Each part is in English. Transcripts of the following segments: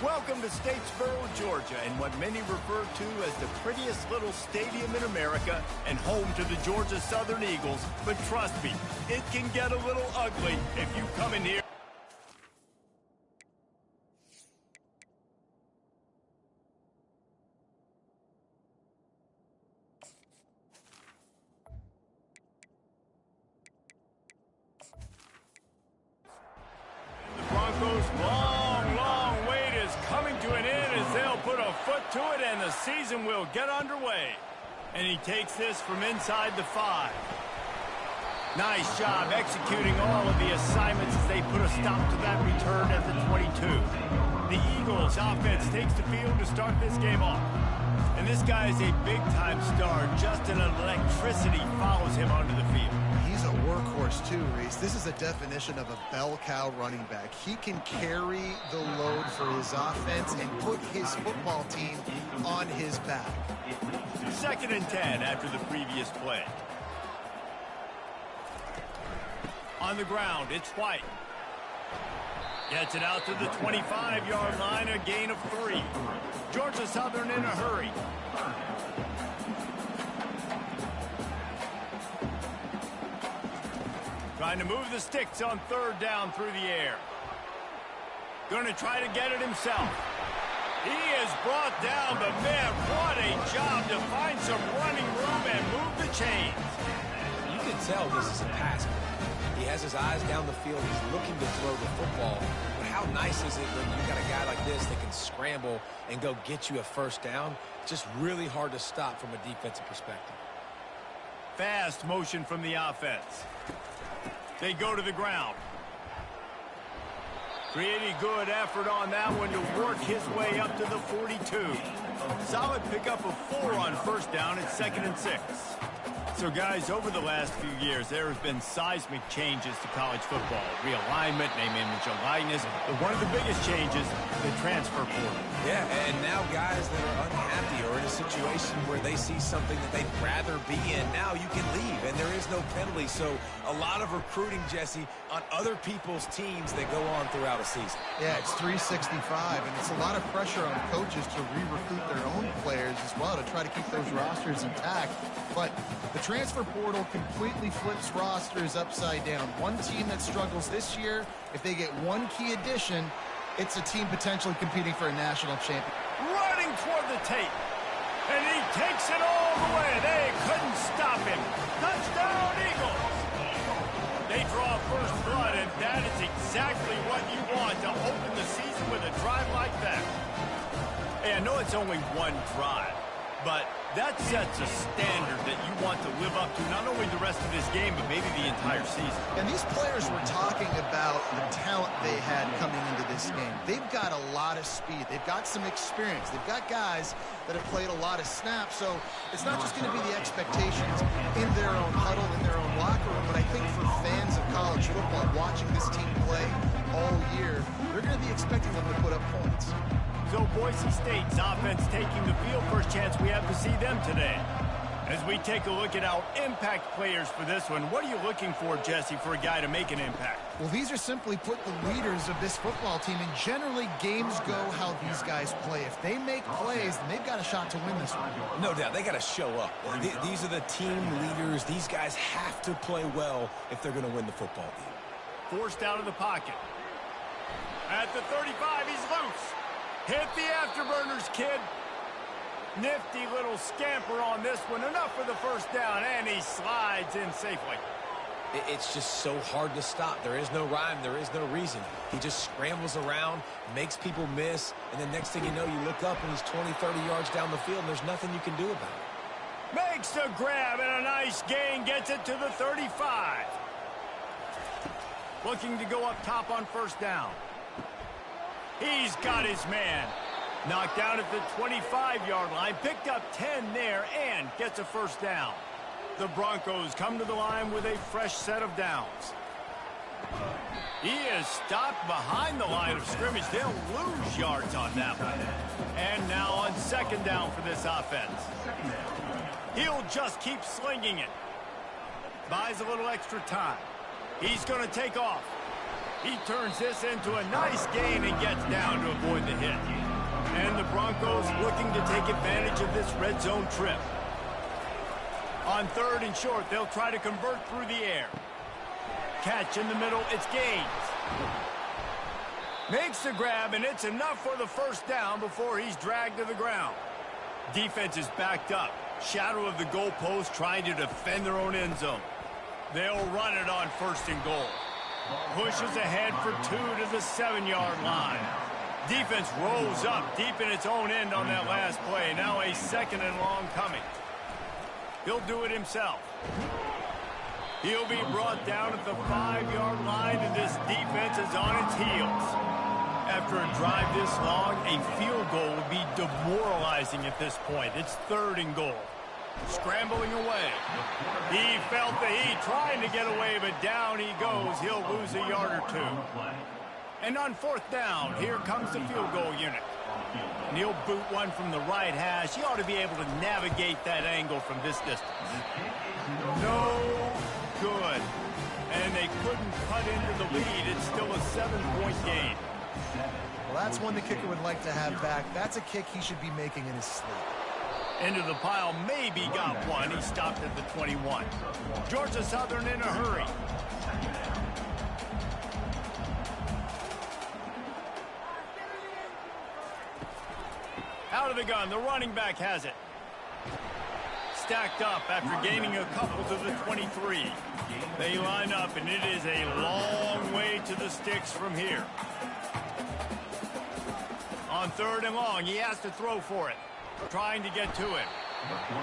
Welcome to Statesboro, Georgia, and what many refer to as the prettiest little stadium in America and home to the Georgia Southern Eagles. But trust me, it can get a little ugly if you come in here. Long wait is coming to an end as they'll put a foot to it and the season will get underway. And he takes this from inside the 5. Nice job executing all of the assignments as they put a stop to that return at the 22. The Eagles offense takes the field to start this game off. And this guy is a big-time star. Just an electricity follows him onto the field. He's a workhorse too, Reese. This is a definition of a bell cow running back. He can carry the load for his offense and put his football team on his back. 2nd and 10 after the previous play. On the ground, it's White. Gets it out to the 25-yard line, a gain of 3. Georgia Southern in a hurry. Trying to move the sticks on 3rd down through the air. Going to try to get it himself. He is brought down, but man, what a job to find some running room and move the chains. You can tell this is a pass. He has his eyes down the field. He's looking to throw the football. But how nice is it when you got a guy like this that can scramble and go get you a 1st down? Just really hard to stop from a defensive perspective. Fast motion from the offense. They go to the ground. Pretty good effort on that one to work his way up to the 42. Solid pickup of 4 on 1st down at 2nd and 6. So, guys, over the last few years, there has been seismic changes to college football. Realignment, name, image, and likeness. But one of the biggest changes, the transfer portal. Yeah, and now guys that are unhappy or in a situation where they see something that they'd rather be in, now you can leave, and there is no penalty. So a lot of recruiting, Jesse, on other people's teams that go on throughout a season. Yeah, it's 365, and it's a lot of pressure on coaches to re-recruit their own players as well to try to keep those rosters intact. But the transfer portal completely flips rosters upside down. One team that struggles this year, if they get one key addition, it's a team potentially competing for a national champion. Running toward the tape. And he takes it all the way. They couldn't stop him. Touchdown, Eagles. They draw first blood, and that is exactly what you want to open the season with a drive like that. Hey, I know it's only one drive, but that sets a standard that you want to live up to, not only the rest of this game, but maybe the entire season. And these players were talking about the talent they had coming into this game. They've got a lot of speed. They've got some experience. They've got guys that have played a lot of snaps. So it's not just going to be the expectations in their own huddle, in their own locker room, but I think for fans of college football watching this team play all year, they're going to be expecting them to put up points. So Boise State's offense taking the field. First chance we have to see them today. As we take a look at our impact players for this one, what are you looking for, Jesse, for a guy to make an impact? Well, these are simply put the leaders of this football team, and generally games go how these guys play. If they make plays, then they've got a shot to win this one. No doubt, they got to show up. These are the team leaders. These guys have to play well if they're going to win the football game. Forced out of the pocket. At the 35, he's loose. Hit the afterburners, kid. Nifty little scamper on this one. Enough for the 1st down, and he slides in safely. It's just so hard to stop. There is no rhyme. There is no reason. He just scrambles around, makes people miss, and then next thing you know, you look up and he's 20, 30 yards down the field, and there's nothing you can do about it. Makes the grab, and a nice gain gets it to the 35. Looking to go up top on 1st down. He's got his man. Knocked down at the 25-yard line. Picked up 10 there and gets a 1st down. The Broncos come to the line with a fresh set of downs. He is stopped behind the line of scrimmage. They'll lose yards on that one. And now on 2nd down for this offense. He'll just keep slinging it. Buys a little extra time. He's going to take off. He turns this into a nice gain and gets down to avoid the hit. And the Broncos looking to take advantage of this red zone trip. On 3rd and short, they'll try to convert through the air. Catch in the middle, it's Gaines. Makes the grab, and it's enough for the first down before he's dragged to the ground. Defense is backed up. Shadow of the goalpost trying to defend their own end zone. They'll run it on 1st and goal. Pushes ahead for 2 to the 7-yard line. Defense rolls up deep in its own end on that last play. Now a 2nd and long coming. He'll do it himself. He'll be brought down at the 5-yard line, and this defense is on its heels. After a drive this long, a field goal would be demoralizing at this point. It's 3rd and goal. Scrambling away. He felt the heat trying to get away, but down he goes. He'll lose a yard or 2. And on 4th down, here comes the field goal unit. And he'll boot one from the right hash. He ought to be able to navigate that angle from this distance. No good. And they couldn't cut into the lead. It's still a 7-point gain. Well, that's one the kicker would like to have back. That's a kick he should be making in his sleep. Into the pile, maybe got one. He stopped at the 21. Georgia Southern in a hurry. Out of the gun, the running back has it. Stacked up after gaining a couple to the 23. They line up, and it is a long way to the sticks from here. On 3rd and long, he has to throw for it. Trying to get to him.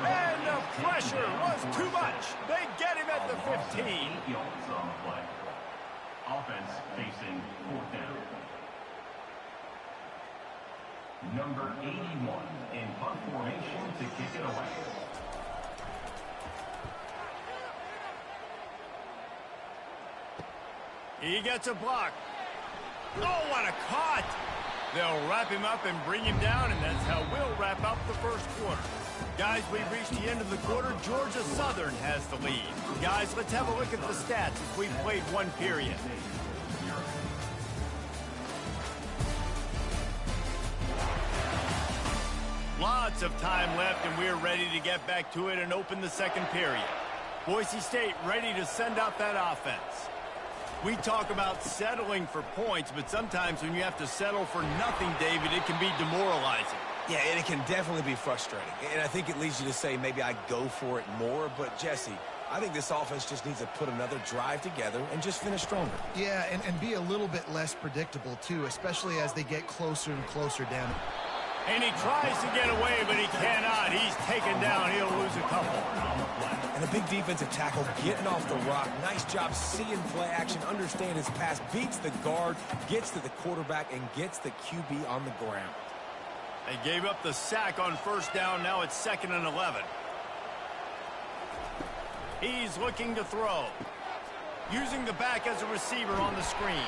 And the pressure was too much. They get him at the 15. Offense facing 4th down. Number 81 in punt formation to kick it away. He gets a block. Oh, what a cut! They'll wrap him up and bring him down, and that's how we'll wrap up the 1st quarter. Guys, we've reached the end of the quarter. Georgia Southern has the lead. Guys, let's have a look at the stats as we've played 1 period. Lots of time left, and we're ready to get back to it and open the 2nd period. Boise State ready to send out that offense. We talk about settling for points, but sometimes when you have to settle for nothing, David, it can be demoralizing. Yeah, and it can definitely be frustrating. And I think it leads you to say maybe I go for it more. But, Jesse, I think this offense just needs to put another drive together and just finish stronger. Yeah, and be a little bit less predictable, too, especially as they get closer and closer down. And he tries to get away, but he cannot. He's taken down. He'll lose a couple. And a big defensive tackle getting off the rock. Nice job seeing play action, understand his pass, beats the guard, gets to the quarterback, and gets the QB on the ground. They gave up the sack on 1st down. Now it's 2nd and 11. He's looking to throw. Using the back as a receiver on the screen.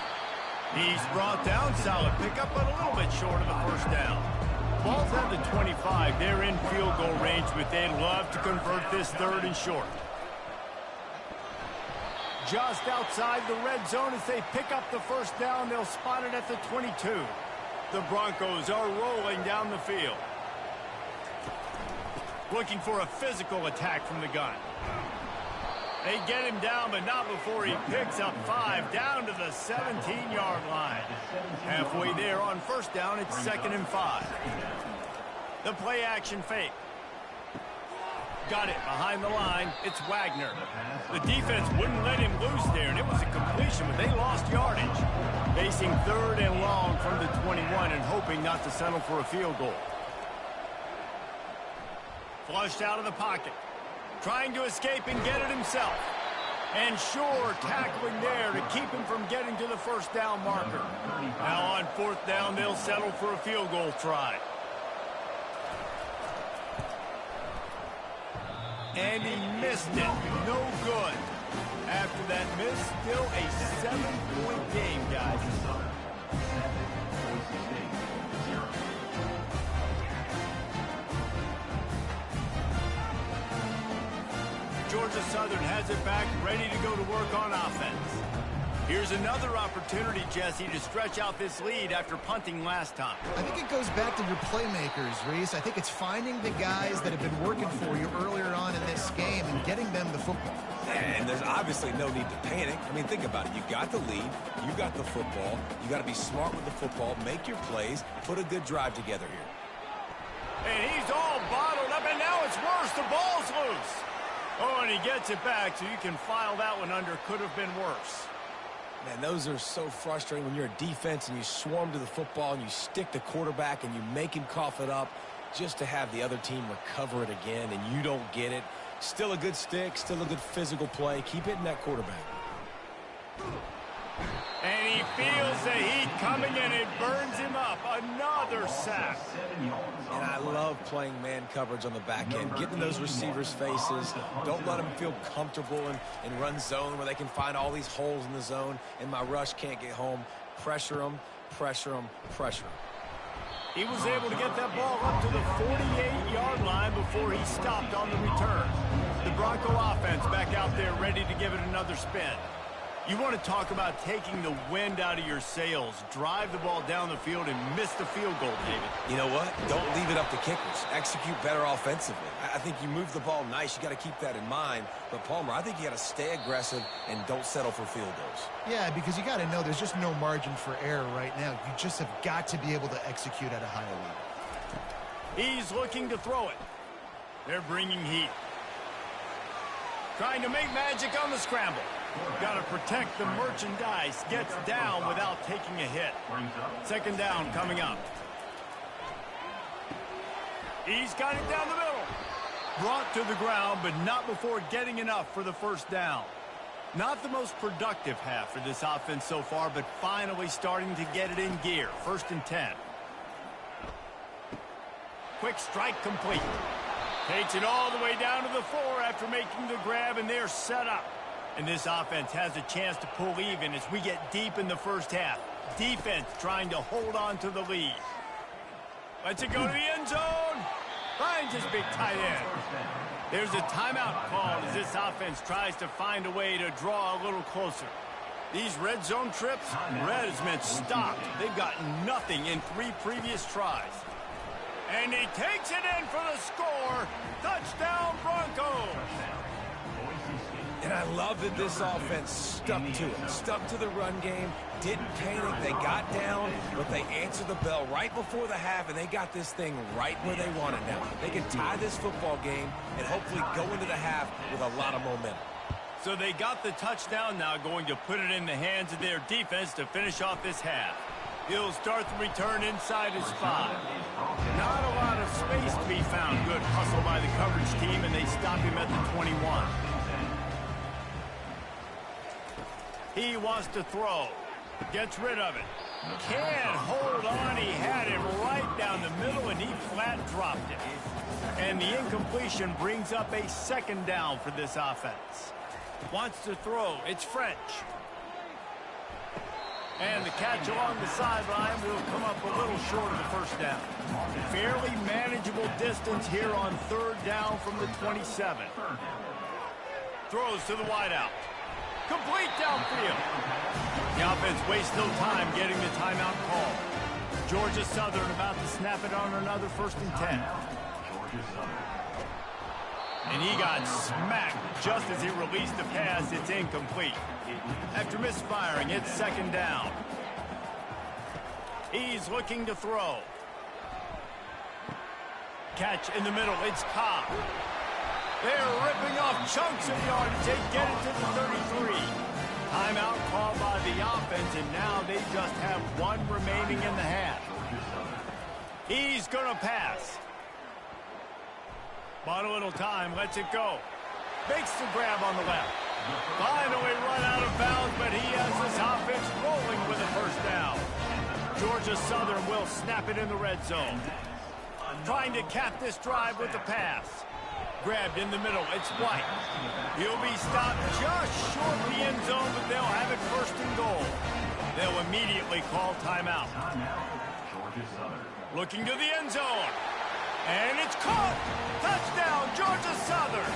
He's brought down. Solid pickup, but a little bit short of the 1st down. Ball's at the 25. They're in field goal range, but they'd love to convert this 3rd and short. Just outside the red zone as they pick up the 1st down. They'll spot it at the 22. The Broncos are rolling down the field. Looking for a physical attack from the gun. They get him down, but not before he picks up 5 down to the 17-yard line. Halfway there on 1st down, it's 2nd and 5. The play action fake. Got it behind the line. It's Wagner. The defense wouldn't let him loose there, and it was a completion, but they lost yardage. Facing 3rd and long from the 21 and hoping not to settle for a field goal. Flushed out of the pocket. Trying to escape and get it himself. And sure, tackling there to keep him from getting to the 1st down marker. Now on 4th down, they'll settle for a field goal try. And he missed it. No good. After that miss, still a 7-point game, guys. Georgia Southern has it back, ready to go to work on offense. Here's another opportunity, Jesse, to stretch out this lead after punting last time. I think it goes back to your playmakers, Reese. I think it's finding the guys that have been working for you earlier on in this game and getting them the football. And there's obviously no need to panic. I mean, think about it. You got the lead. You got the football. You got to be smart with the football, make your plays, put a good drive together here. And he's all bottled up, and now it's worse. The ball's loose. Oh, and he gets it back, so you can file that one under. Could have been worse. Man, those are so frustrating when you're a defense and you swarm to the football and you stick the quarterback and you make him cough it up just to have the other team recover it again and you don't get it. Still a good stick, still a good physical play. Keep hitting that quarterback. And he feels the heat coming and it burns him up. Another sack. And I love playing man coverage on the back end, getting those receivers' faces. Don't let them feel comfortable in run zone where they can find all these holes in the zone and my rush can't get home. Pressure them, pressure them, pressure them. He was able to get that ball up to the 48-yard line before he stopped on the return. The Bronco offense back out there ready to give it another spin. You want to talk about taking the wind out of your sails. Drive the ball down the field and miss the field goal, David. You know what? Don't leave it up to kickers. Execute better offensively. I think you move the ball nice. You got to keep that in mind. But, Palmer, I think you got to stay aggressive and don't settle for field goals. Yeah, because you got to know there's just no margin for error right now. You just have got to be able to execute at a higher level. He's looking to throw it. They're bringing heat. Trying to make magic on the scramble. Got to protect the merchandise. Gets down without taking a hit. Second down coming up. He's got it down the middle. Brought to the ground, but not before getting enough for the first down. Not the most productive half for this offense so far, but finally starting to get it in gear. 1st and 10. Quick strike complete. Takes it all the way down to the 4 after making the grab, and they're set up. And this offense has a chance to pull even as we get deep in the first half. Defense trying to hold on to the lead. Lets it go to the end zone. Finds his big tight end. There's a timeout called as this offense tries to find a way to draw a little closer. These red zone trips, red has meant stopped. They've gotten nothing in 3 previous tries. And he takes it in for the score. Touchdown, Broncos. And I love that this offense stuck to it. Stuck to the run game. Didn't panic. They got down, but they answered the bell right before the half, and they got this thing right where they want it now. They can tie this football game and hopefully go into the half with a lot of momentum. So they got the touchdown now, going to put it in the hands of their defense to finish off this half. He'll start the return inside his 5. Not a lot of space to be found. Good hustle by the coverage team, and they stop him at the 21. He wants to throw. Gets rid of it. Can't hold on. He had it right down the middle, and he flat dropped it. And the incompletion brings up a 2nd down for this offense. Wants to throw. It's French. And the catch along the sideline will come up a little short of the first down. Fairly manageable distance here on 3rd down from the 27. Throws to the wideout. Complete downfield. The offense wastes no time getting the timeout call. Georgia Southern about to snap it on another 1st and 10. And he got smacked just as he released the pass. It's incomplete. After misfiring, it's 2nd down. He's looking to throw. Catch in the middle. It's Cobb. They're ripping off chunks of yardage. They get it to the 33. Timeout called by the offense, and now they just have 1 remaining in the half. He's going to pass. Bought a little time, lets it go. Makes the grab on the left. Finally run out of bounds, but he has this offense rolling with a 1st down. Georgia Southern will snap it in the red zone. Trying to cap this drive with the pass. Grabbed in the middle, it's White. He'll be stopped just short of the end zone, but they'll have it 1st and goal. They'll immediately call timeout. Looking to the end zone. And it's caught! Touchdown, Georgia Southern!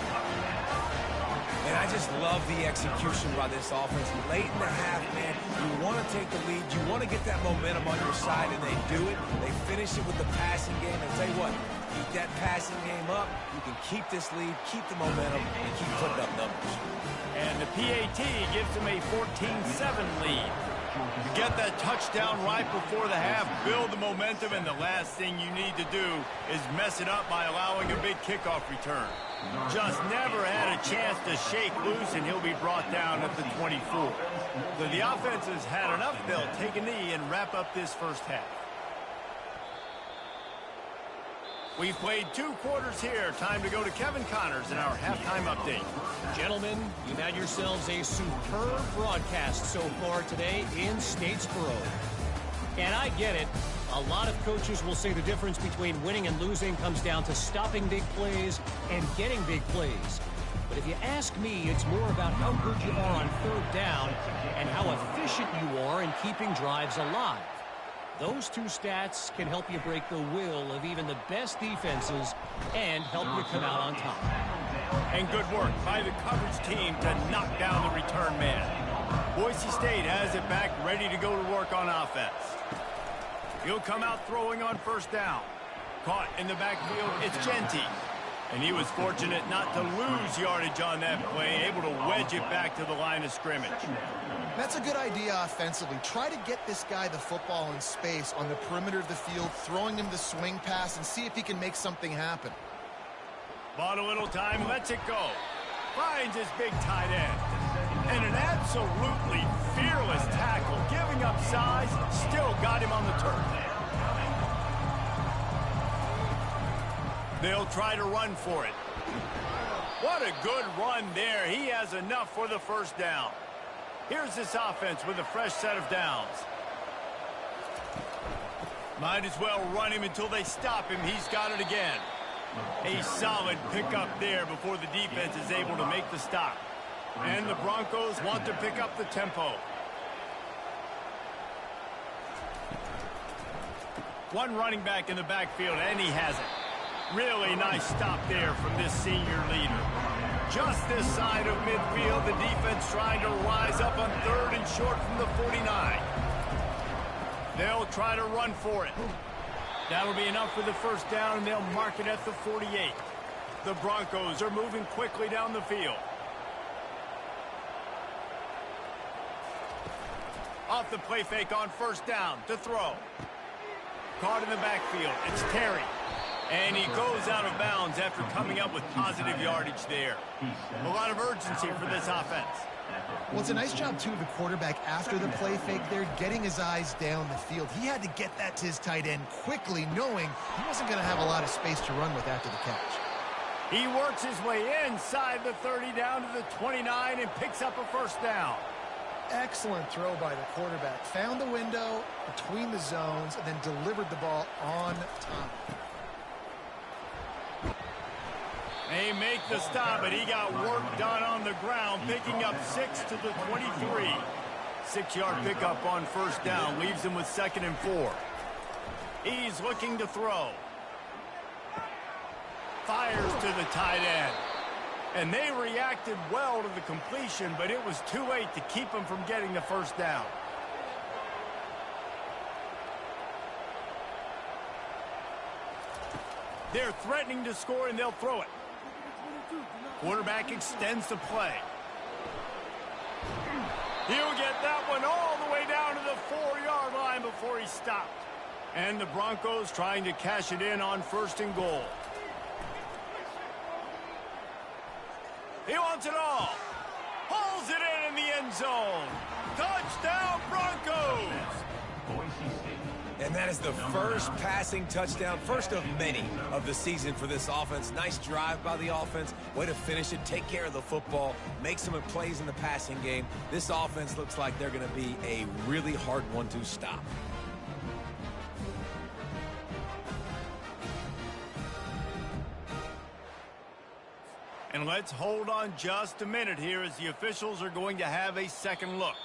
And I just love the execution by this offense. Late in the half, man, you want to take the lead. You want to get that momentum on your side, and they do it. They finish it with the passing game. And tell you what, keep that passing game up. You can keep this lead, keep the momentum, and keep putting up numbers. And the PAT gives them a 14-7 lead. You get that touchdown right before the half, build the momentum, and the last thing you need to do is mess it up by allowing a big kickoff return. Just never had a chance to shake loose, and he'll be brought down at the 24. So the offense has had enough. They'll take a knee and wrap up this first half. We've played 2 quarters here. Time to go to Kevin Connors in our halftime update. Gentlemen, you've had yourselves a superb broadcast so far today in Statesboro. And I get it. A lot of coaches will say the difference between winning and losing comes down to stopping big plays and getting big plays. But if you ask me, it's more about how good you are on third down and how efficient you are in keeping drives alive. Those 2 stats can help you break the will of even the best defenses and help you come out on top. And good work by the coverage team to knock down the return man. Boise State has it back, ready to go to work on offense. He'll come out throwing on first down. Caught in the backfield, it's Genty. And he was fortunate not to lose yardage on that play, able to wedge it back to the line of scrimmage. That's a good idea offensively. Try to get this guy the football in space on the perimeter of the field, throwing him the swing pass, and see if he can make something happen. Bought a little time, lets it go. Finds his big tight end. And an absolutely fearless tackle, giving up size, still got him on the turf. They'll try to run for it. What a good run there. He has enough for the first down. Here's this offense with a fresh set of downs. Might as well run him until they stop him. He's got it again. A solid pickup there before the defense is able to make the stop. And the Broncos want to pick up the tempo. One running back in the backfield, and he has it. Really nice stop there from this senior leader. Just this side of midfield, the defense trying to rise up on 3rd and short from the 49. They'll try to run for it. That'll be enough for the first down, and they'll mark it at the 48. The Broncos are moving quickly down the field. Off the play fake on first down to throw. Caught in the backfield. It's Terry. And he goes out of bounds after coming up with positive yardage there. A lot of urgency for this offense. Well, it's a nice job, too, of the quarterback after the play fake there, getting his eyes down the field. He had to get that to his tight end quickly, knowing he wasn't going to have a lot of space to run with after the catch. He works his way inside the 30 down to the 29 and picks up a first down. Excellent throw by the quarterback. Found the window between the zones and then delivered the ball on time. They make the stop, but he got work done on the ground, picking up 6 to the 23. 6-yard pickup on first down, leaves him with 2nd and 4. He's looking to throw. Fires to the tight end. And they reacted well to the completion, but it was too late to keep him from getting the first down. They're threatening to score, and they'll throw it. Quarterback extends the play. He'll get that one all the way down to the 4-yard line before he stopped. And the Broncos trying to cash it in on 1st and goal. He wants it all. Pulls it in the end zone. Touchdown, Broncos! And that is the first passing touchdown, first of many of the season for this offense. Nice drive by the offense. Way to finish it, take care of the football, make some plays in the passing game. This offense looks like they're going to be a really hard one to stop. And let's hold on just a minute here as the officials are going to have a second look.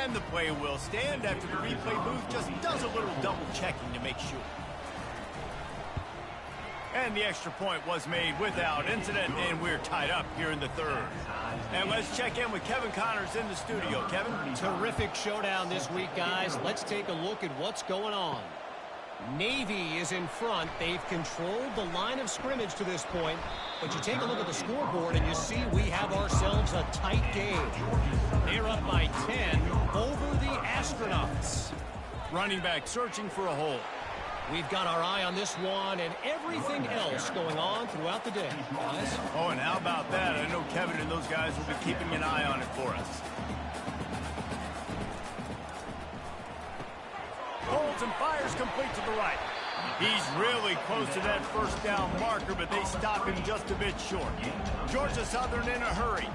And the play will stand after the replay booth just does a little double checking to make sure. And the extra point was made without incident, and we're tied up here in the third. And let's check in with Kevin Connors in the studio. Kevin? Terrific showdown this week, guys. Let's take a look at what's going on. Navy is in front. They've controlled the line of scrimmage to this point. But you take a look at the scoreboard, and you see we have ourselves a tight game. They're up by 10 over the Astronauts. Running back searching for a hole. We've got our eye on this one and everything else going on throughout the day, guys. Oh, and how about that? I know Kevin and those guys will be keeping an eye on it for us. Holds and fires complete to the right. He's really close to that first down marker, but they stop him just a bit short. Georgia Southern in a hurry.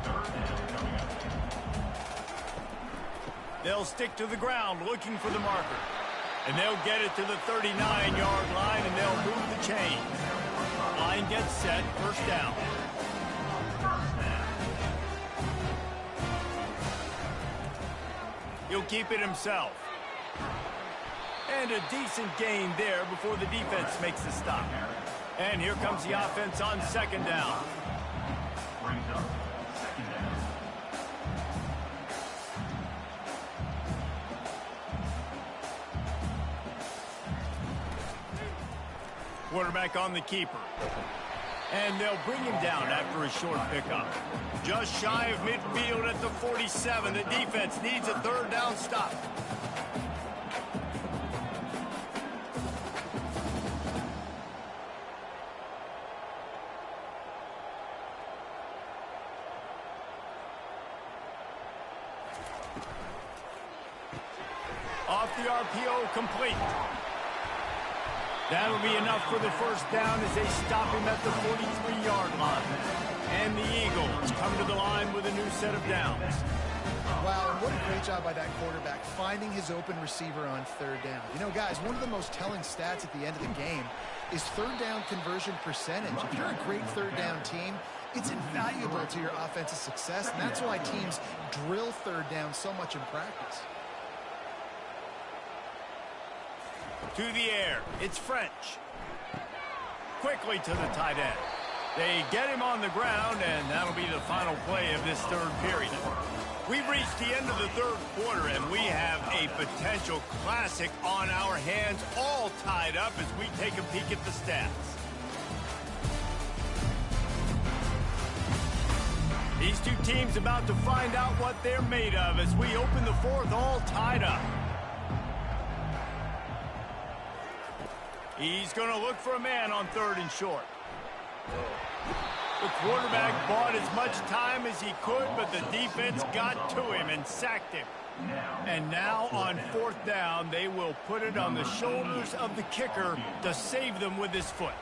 They'll stick to the ground looking for the marker. And they'll get it to the 39-yard line, and they'll move the chains. Line gets set, first down. He'll keep it himself. And a decent gain there before the defense makes the stop. And here comes the offense on second down. Quarterback on the keeper. And they'll bring him down after a short pickup. Just shy of midfield at the 47. The defense needs a third down stop. Off the RPO, complete. That'll be enough for the first down as they stop him at the 43-yard line. And the Eagles come to the line with a new set of downs. Wow, and what a great job by that quarterback finding his open receiver on third down. You know, guys, one of the most telling stats at the end of the game is third down conversion percentage. If you're a great third down team, it's invaluable to your offensive success, and that's why teams drill third down so much in practice. To the air, it's French. Quickly to the tight end. They get him on the ground, and that'll be the final play of this third period. We've reached the end of the third quarter, and we have a potential classic on our hands, all tied up as we take a peek at the stats. These two teams about to find out what they're made of as we open the fourth, all tied up. He's going to look for a man on third and short. The quarterback bought as much time as he could, but the defense got to him and sacked him. And now on fourth down, they will put it on the shoulders of the kicker to save them with his foot.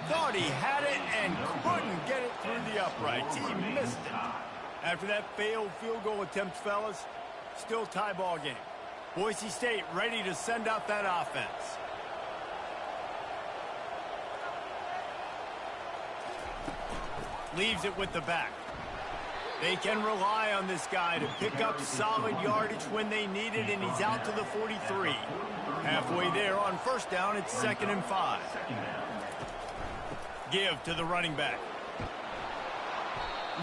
Thought he had it and couldn't get it through the uprights. He missed it. After that failed field goal attempt, fellas, still tie ball game. Boise State ready to send out that offense. Leaves it with the back. They can rely on this guy to pick up solid yardage when they need it, and he's out to the 43. Halfway there on first down, it's 2nd and 5. Give to the running back.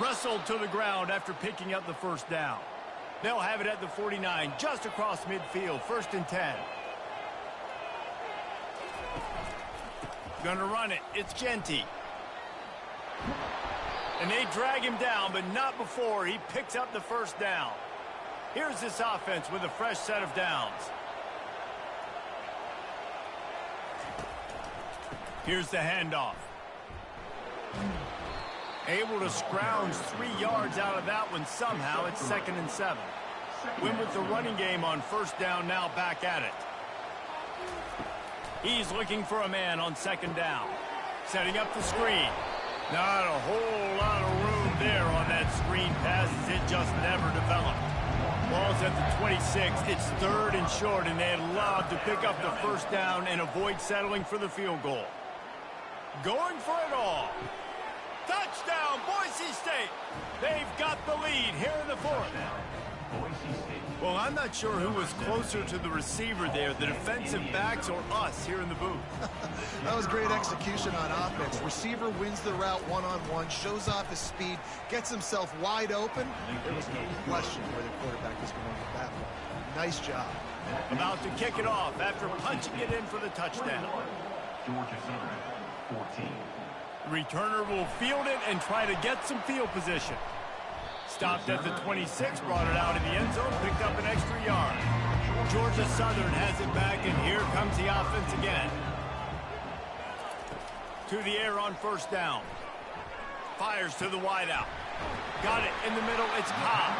Wrestled to the ground after picking up the first down. They'll have it at the 49, just across midfield, 1st and 10. Gonna run it. It's Genty. And they drag him down, but not before he picks up the first down. Here's this offense with a fresh set of downs. Here's the handoff. Able to scrounge 3 yards out of that one somehow. It's 2nd and 7. Win with the running game on first down, now back at it. He's looking for a man on 2nd down. Setting up the screen. Not a whole lot of room there on that screen pass as it just never developed. Ball's at the 26. It's 3rd and short, and they'd love to pick up the first down and avoid settling for the field goal. Going for it all. Touchdown, Boise State. They've got the lead here in the fourth. Well, I'm not sure who was closer to the receiver there, the defensive backs or us here in the booth. That was great execution on offense. Receiver wins the route one-on-one, shows off his speed, gets himself wide open. There was no question where the quarterback was going with that one. Nice job. About to kick it off after punching it in for the touchdown. Georgia Southern, 14. The returner will field it and try to get some field position. Stopped at the 26, brought it out in the end zone, picked up an extra yard. Georgia Southern has it back, and here comes the offense again. To the air on first down. Fires to the wideout. Got it in the middle, it's Cobb.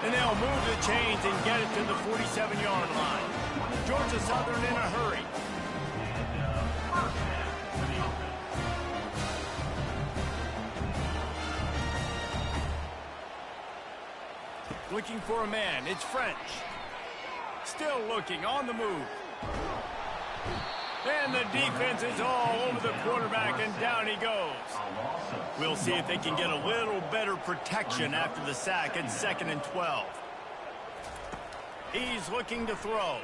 And they'll move the chains and get it to the 47-yard line. Georgia Southern in a hurry. Looking for a man. It's French. Still looking on the move. And the defense is all over the quarterback, and down he goes. We'll see if they can get a little better protection after the sack at 2nd and 12. He's looking to throw.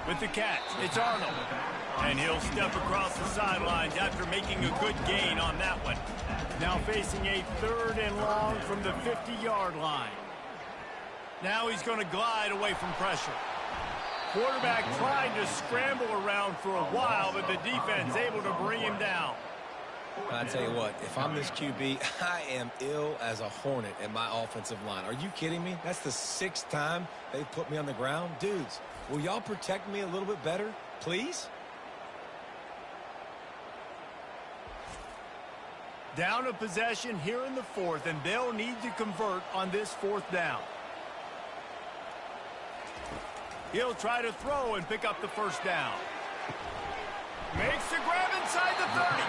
With the catch, it's Arnold. And he'll step across the sidelines after making a good gain on that one. Now facing a 3rd and long from the 50-yard line. Now he's going to glide away from pressure. Quarterback tried to scramble around for a while, but the defense able to bring him down. I tell you what, if I'm this QB, I am ill as a hornet at my offensive line. Are you kidding me? That's the 6th time they've put me on the ground. Dudes, will y'all protect me a little bit better, please? Down a possession here in the 4th, and they'll need to convert on this 4th down. He'll try to throw and pick up the first down. Makes the grab inside the 30.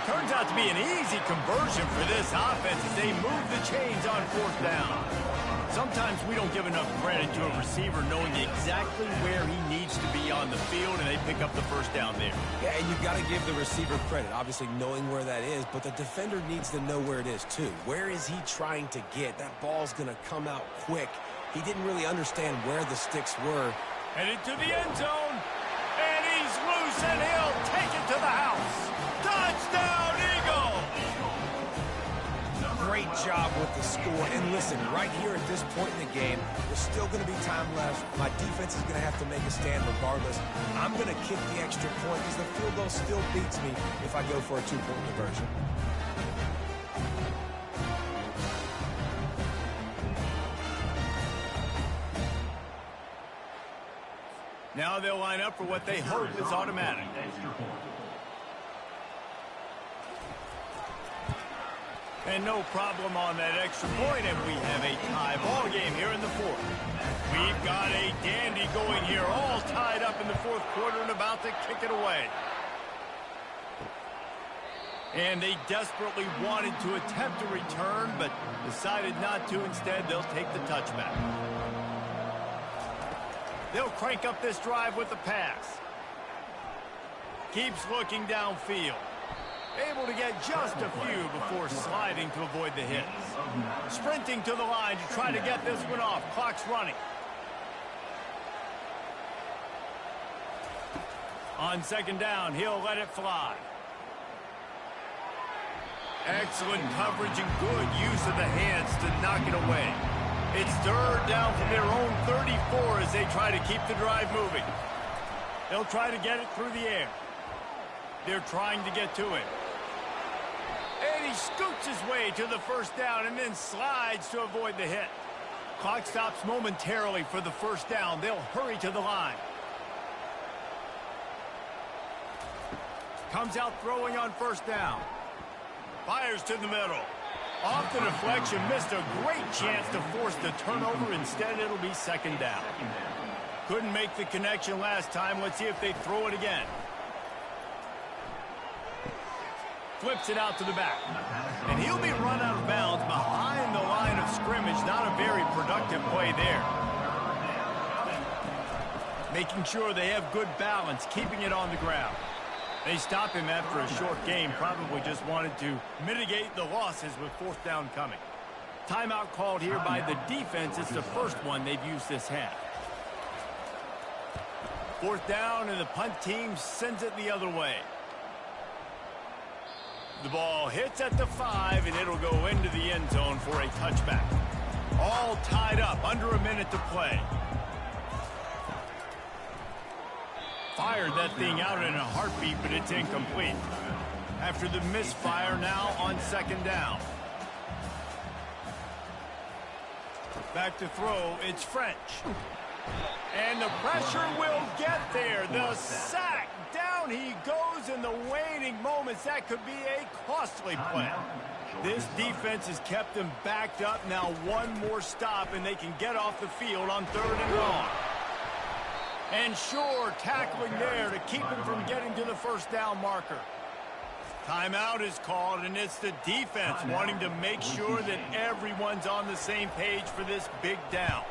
Turns out to be an easy conversion for this offense as they move the chains on 4th down. Sometimes we don't give enough credit to a receiver knowing exactly where he needs to be on the field, and they pick up the first down there. Yeah, and you've got to give the receiver credit, obviously knowing where that is, but the defender needs to know where it is too. Where is he trying to get? That ball's going to come out quick. He didn't really understand where the sticks were. Headed to the end zone, and he's loose, and he'll take it to the house. Touchdown, Eagles! Great job with the score. And listen, right here at this point in the game, there's still going to be time left. My defense is going to have to make a stand regardless. I'm going to kick the extra point because the field goal still beats me if I go for a 2-point conversion. Now they'll line up for what they hope is automatic. And no problem on that extra point, and we have a tie ball game here in the 4th. We've got a dandy going here, all tied up in the 4th quarter and about to kick it away. And they desperately wanted to attempt a return, but decided not to. Instead, they'll take the touchback. They'll crank up this drive with the pass. Keeps looking downfield. Able to get just a few before sliding to avoid the hits. Sprinting to the line to try to get this one off. Clock's running. On 2nd down, he'll let it fly. Excellent coverage and good use of the hands to knock it away. It's 3rd down from their own 34 as they try to keep the drive moving. They'll try to get it through the air. They're trying to get to it. And he scoots his way to the first down and then slides to avoid the hit. Clock stops momentarily for the first down. They'll hurry to the line. Comes out throwing on first down. Fires to the middle. Off the deflection, missed a great chance to force the turnover. Instead, it'll be 2nd down. Couldn't make the connection last time. Let's see if they throw it again. Flips it out to the back. And he'll be run out of bounds behind the line of scrimmage. Not a very productive play there. Making sure they have good balance, keeping it on the ground. They stop him after a short game. Probably just wanted to mitigate the losses with 4th down coming. timeout called here by the defense. It's the first one they've used this half. 4th down, and the punt team sends it the other way. The ball hits at the 5, and it'll go into the end zone for a touchback. All tied up, under a minute to play. Fired that thing out in a heartbeat, but it's incomplete. After the misfire, now on 2nd down. Back to throw, it's French. And the pressure will get there. The sack. Down he goes in the waning moments. That could be a costly play. This defense has kept them backed up. Now one more stop, and they can get off the field on 3rd and long. And sure, tackling there to keep him from getting to the 1st down marker. Timeout is called, and it's the defense wanting to make sure that everyone's on the same page for this big down.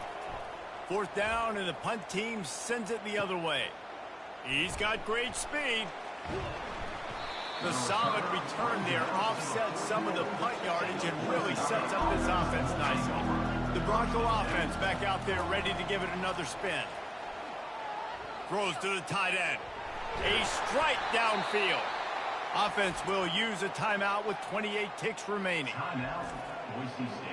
4th down, and the punt team sends it the other way. He's got great speed. The solid return there offsets some of the punt yardage and really sets up this offense nicely. The Bronco offense back out there ready to give it another spin. Throws to the tight end. A strike downfield. Offense will use a timeout with 28 ticks remaining.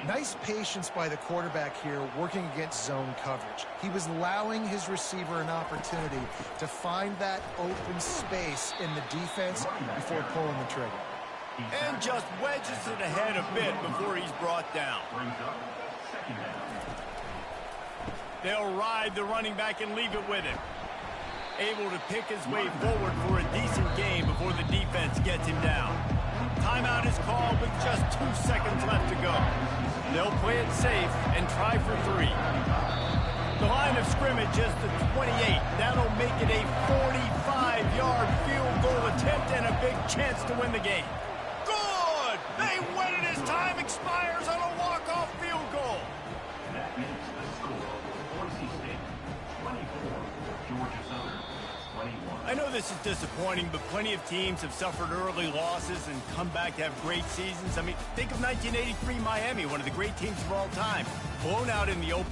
Nice patience by the quarterback here working against zone coverage. He was allowing his receiver an opportunity to find that open space in the defense before pulling the trigger. And just wedges it ahead a bit before he's brought down. They'll ride the running back and leave it with him. Able to pick his way forward for a decent game before the defense gets him down. Timeout is called with just 2 seconds left to go. They'll play it safe and try for 3. The line of scrimmage is the 28. That'll make it a 45-yard field goal attempt and a big chance to win the game. Good! They win it as time expires on a walk-off field goal. That makes the score Boise State 24, Georgia Southern 21. I know this is disappointing, but plenty of teams have suffered early losses and come back to have great seasons. I mean, think of 1983 Miami, one of the great teams of all time. Blown out in the open.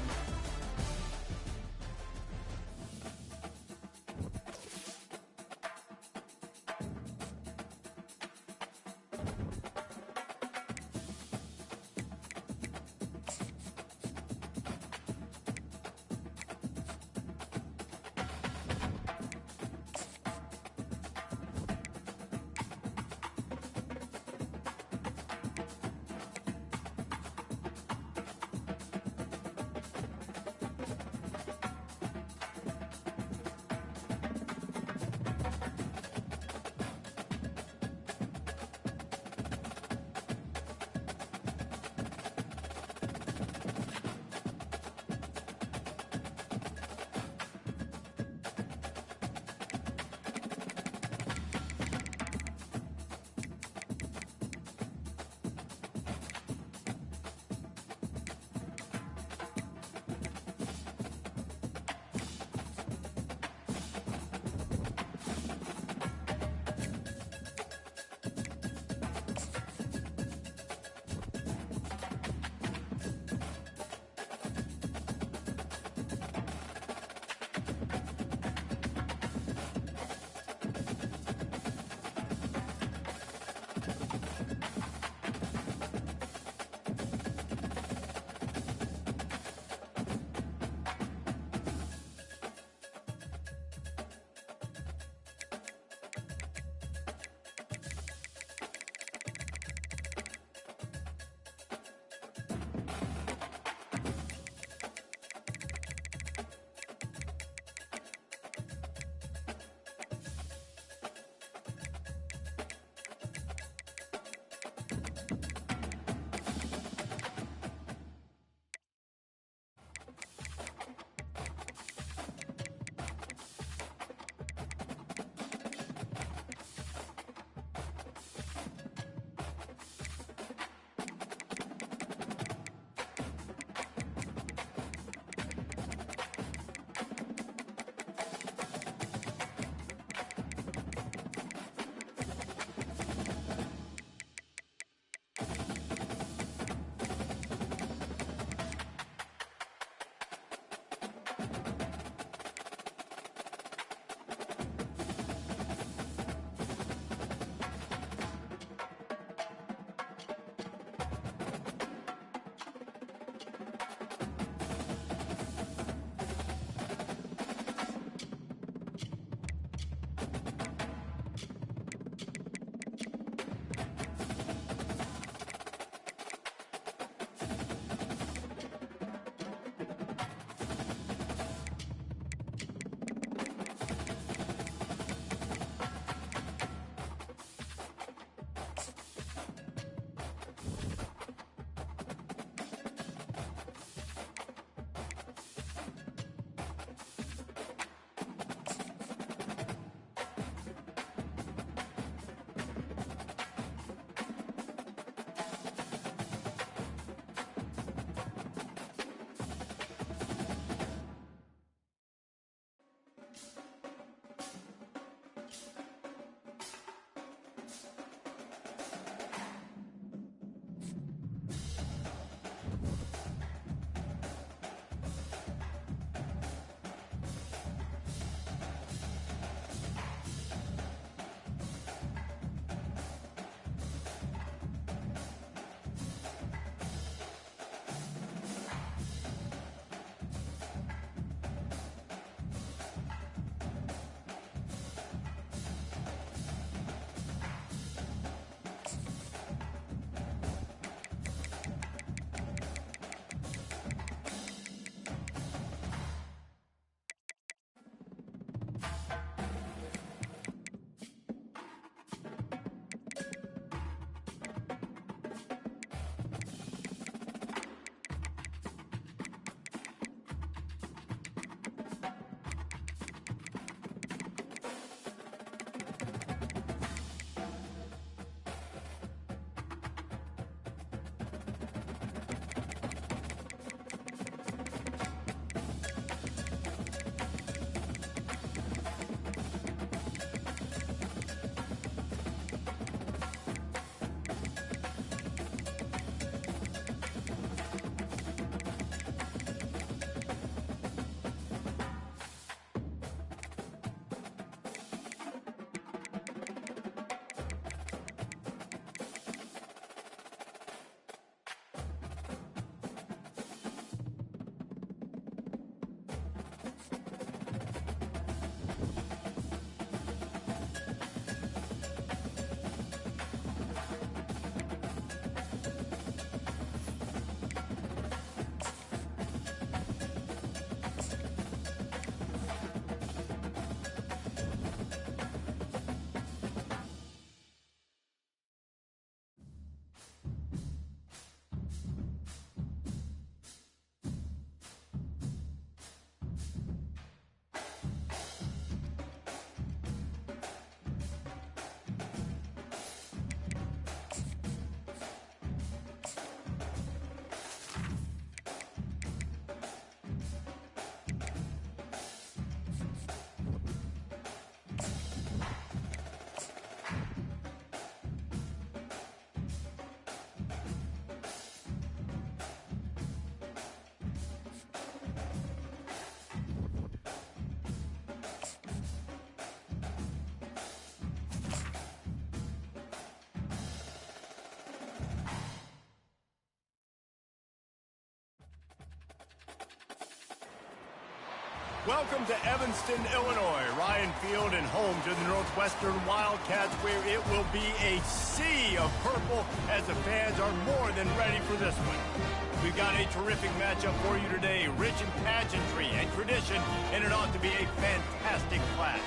Welcome to Evanston, Illinois. Ryan Field and home to the Northwestern Wildcats, where it will be a sea of purple as the fans are more than ready for this one. We've got a terrific matchup for you today, rich in pageantry and tradition, and it ought to be a fantastic clash.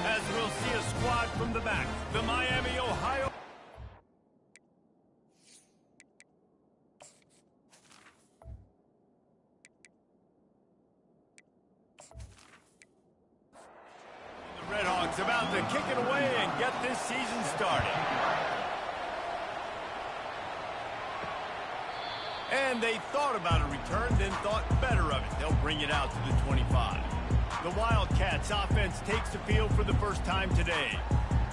As we'll see a squad from the back, the Miami, Ohio. Redhawks about to kick it away and get this season started. And they thought about a return, then thought better of it. They'll bring it out to the 25. The Wildcats offense takes the field for the first time today.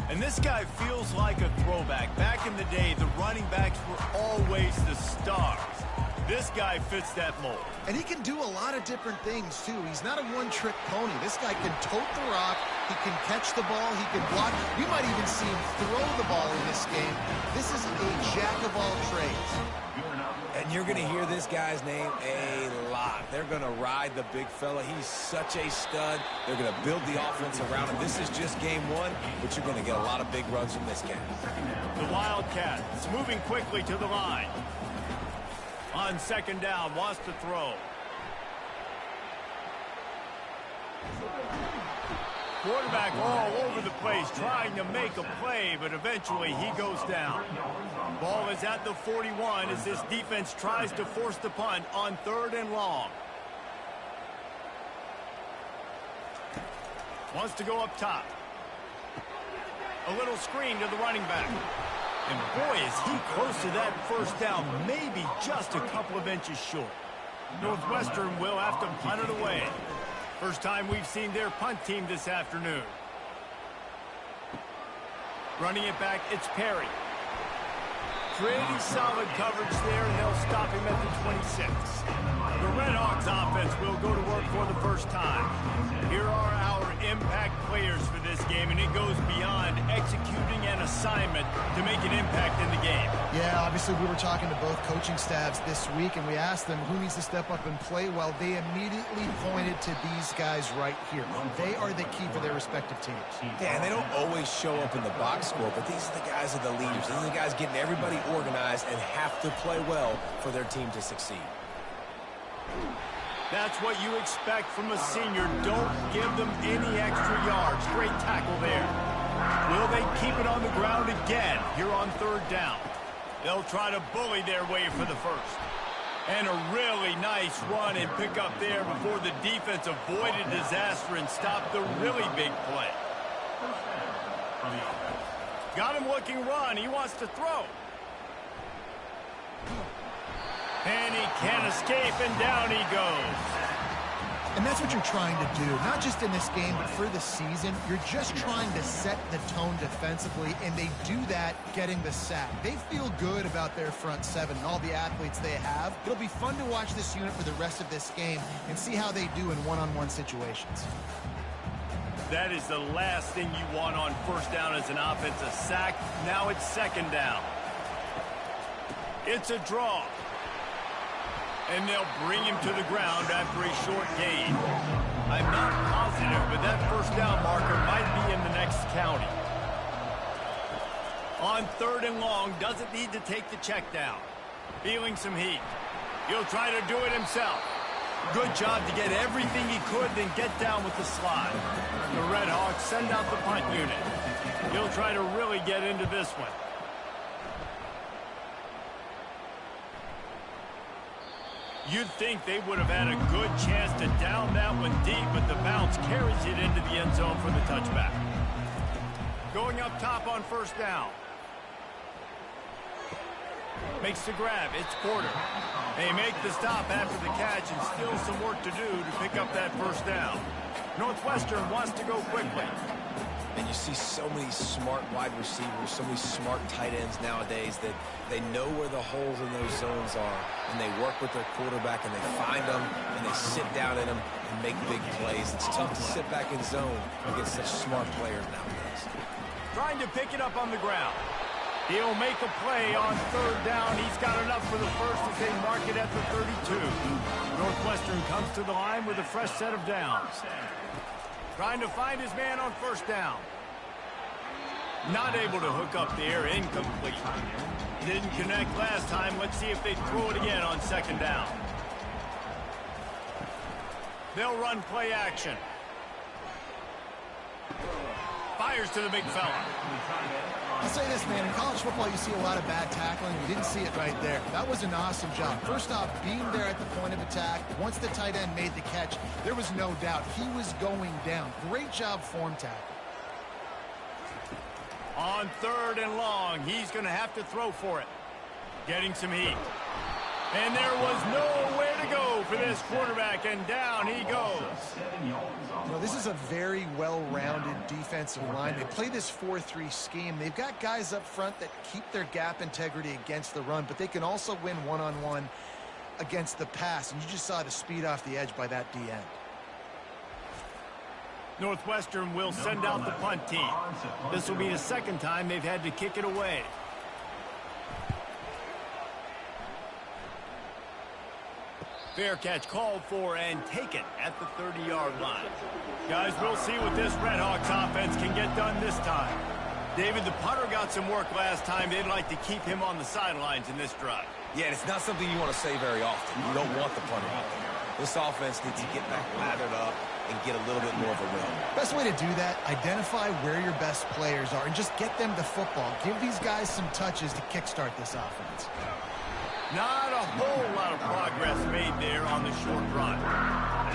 And this guy feels like a throwback. Back in the day, the running backs were always the stars. This guy fits that mold. And he can do a lot of different things, too. He's not a one-trick pony. This guy can tote the rock. He can catch the ball. He can block. You might even see him throw the ball in this game. This is a jack of all trades. And you're going to hear this guy's name a lot. They're going to ride the big fella. He's such a stud. They're going to build the offense around him. This is just game one, but you're going to get a lot of big runs from this guy. The Wildcats moving quickly to the line. On second down, wants to throw. Quarterback all over the place, trying to make a play, but eventually he goes down. Ball is at the 41 as this defense tries to force the punt on 3rd and long. Wants to go up top. A little screen to the running back. And boy, is he close to that first down, maybe just a couple of inches short. Northwestern will have to punt it away. First time we've seen their punt team this afternoon. Running it back, it's Perry. Pretty solid coverage there, and they'll stop him at the 26. The Redhawks offense will go to work for the first time. Here are our impact players for this game, and it goes beyond executing an assignment to make an impact in the game. Yeah, obviously we were talking to both coaching staffs this week, and we asked them who needs to step up and play well. They immediately pointed to these guys right here. They are the key for their respective teams. Yeah, and they don't always show up in the box score, but these are the guys that are the leaders. These are the guys getting everybody organized and have to play well for their team to succeed. That's what you expect from a senior. Don't give them any extra yards. Great tackle there. Will they keep it on the ground again here on 3rd down? They'll try to bully their way for the first. And a really nice run and pick up there before the defense avoided disaster and stopped the really big play. Got him looking run. He wants to throw. And he can't escape, and down he goes. And that's what you're trying to do, not just in this game, but for the season. You're just trying to set the tone defensively, and they do that getting the sack. They feel good about their front seven and all the athletes they have. It'll be fun to watch this unit for the rest of this game and see how they do in one-on-one situations. That is the last thing you want on first down as an offense, a sack. Now it's 2nd down. It's a draw. And they'll bring him to the ground after a short gain. I'm not positive, but that first down marker might be in the next county. On 3rd and long, doesn't need to take the check down. Feeling some heat. He'll try to do it himself. Good job to get everything he could, then get down with the slide. The Redhawks send out the punt unit. He'll try to really get into this one. You'd think they would have had a good chance to down that one deep, but the bounce carries it into the end zone for the touchback. Going up top on first down. Makes the grab. It's Porter. They make the stop after the catch and still some work to do to pick up that first down. Northwestern wants to go quickly. And you see so many smart wide receivers, so many smart tight ends nowadays that they know where the holes in those zones are, and they work with their quarterback, and they find them, and they sit down in them and make big plays. It's tough to sit back in zone against such smart players nowadays. Trying to pick it up on the ground. He'll make a play on third down. He's got enough for the first as they mark it at the 32. Northwestern comes to the line with a fresh set of downs. Trying to find his man on first down. Not able to hook up there. Incomplete. Didn't connect last time. Let's see if they throw it again on second down. They'll run play action. Fires to the big fella. I'll say this, man. In college football, you see a lot of bad tackling. You didn't see it right there. That was an awesome job. First off, being there at the point of attack. Once the tight end made the catch, there was no doubt he was going down. Great job form tackle. On third and long, he's going to have to throw for it. Getting some heat. And there was nowhere to go for this quarterback, and down he goes. You know, this is a very well-rounded defensive line. They play this 4-3 scheme. They've got guys up front that keep their gap integrity against the run, but they can also win one-on-one against the pass. And you just saw the speed off the edge by that D-end. Northwestern will send out the punt team. This will be the second time they've had to kick it away. Fair catch called for and taken at the 30-yard line. Guys, we'll see what this Redhawks offense can get done this time. David, the punter got some work last time. They'd like to keep him on the sidelines in this drive. Yeah, and it's not something you want to say very often. You don't want the punter out there. This offense needs to get back lathered up and get a little bit more of a rhythm. Best way to do that, identify where your best players are and just get them the football. Give these guys some touches to kickstart this offense. Not a whole lot of progress made there on the short run.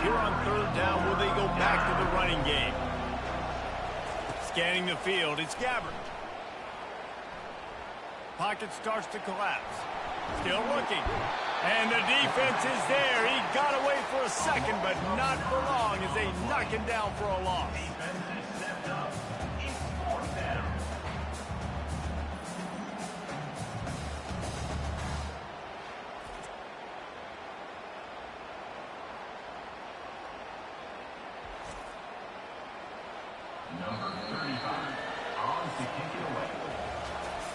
Here on third down, will they go back to the running game? Scanning the field, it's Gabbert. Pocket starts to collapse. Still looking. And the defense is there. He got away for a second, but not for long as they knock him down for a loss.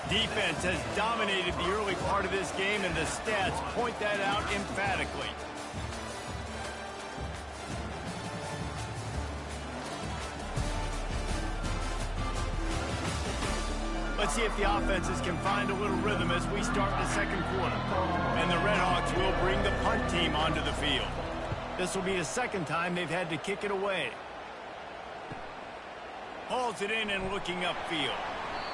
Defense has dominated the early part of this game, and the stats point that out emphatically. Let's see if the offenses can find a little rhythm as we start the second quarter. And the Redhawks will bring the punt team onto the field. This will be the second time they've had to kick it away. Hauls it in and looking upfield.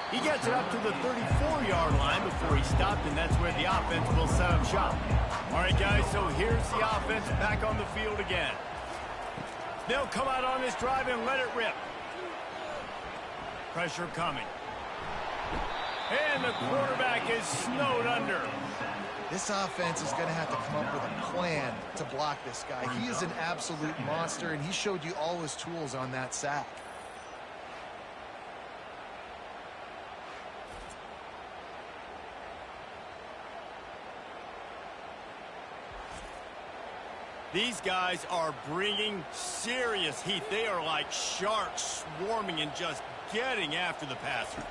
He gets it up to the 34-yard line before he stopped, and that's where the offense will set up shop. All right, guys, so here's the offense back on the field again. They'll come out on this drive and let it rip. Pressure coming. And the quarterback is snowed under. This offense is going to have to come up with a plan to block this guy. He is an absolute monster, and he showed you all his tools on that sack. These guys are bringing serious heat. They are like sharks swarming and just getting after the passer.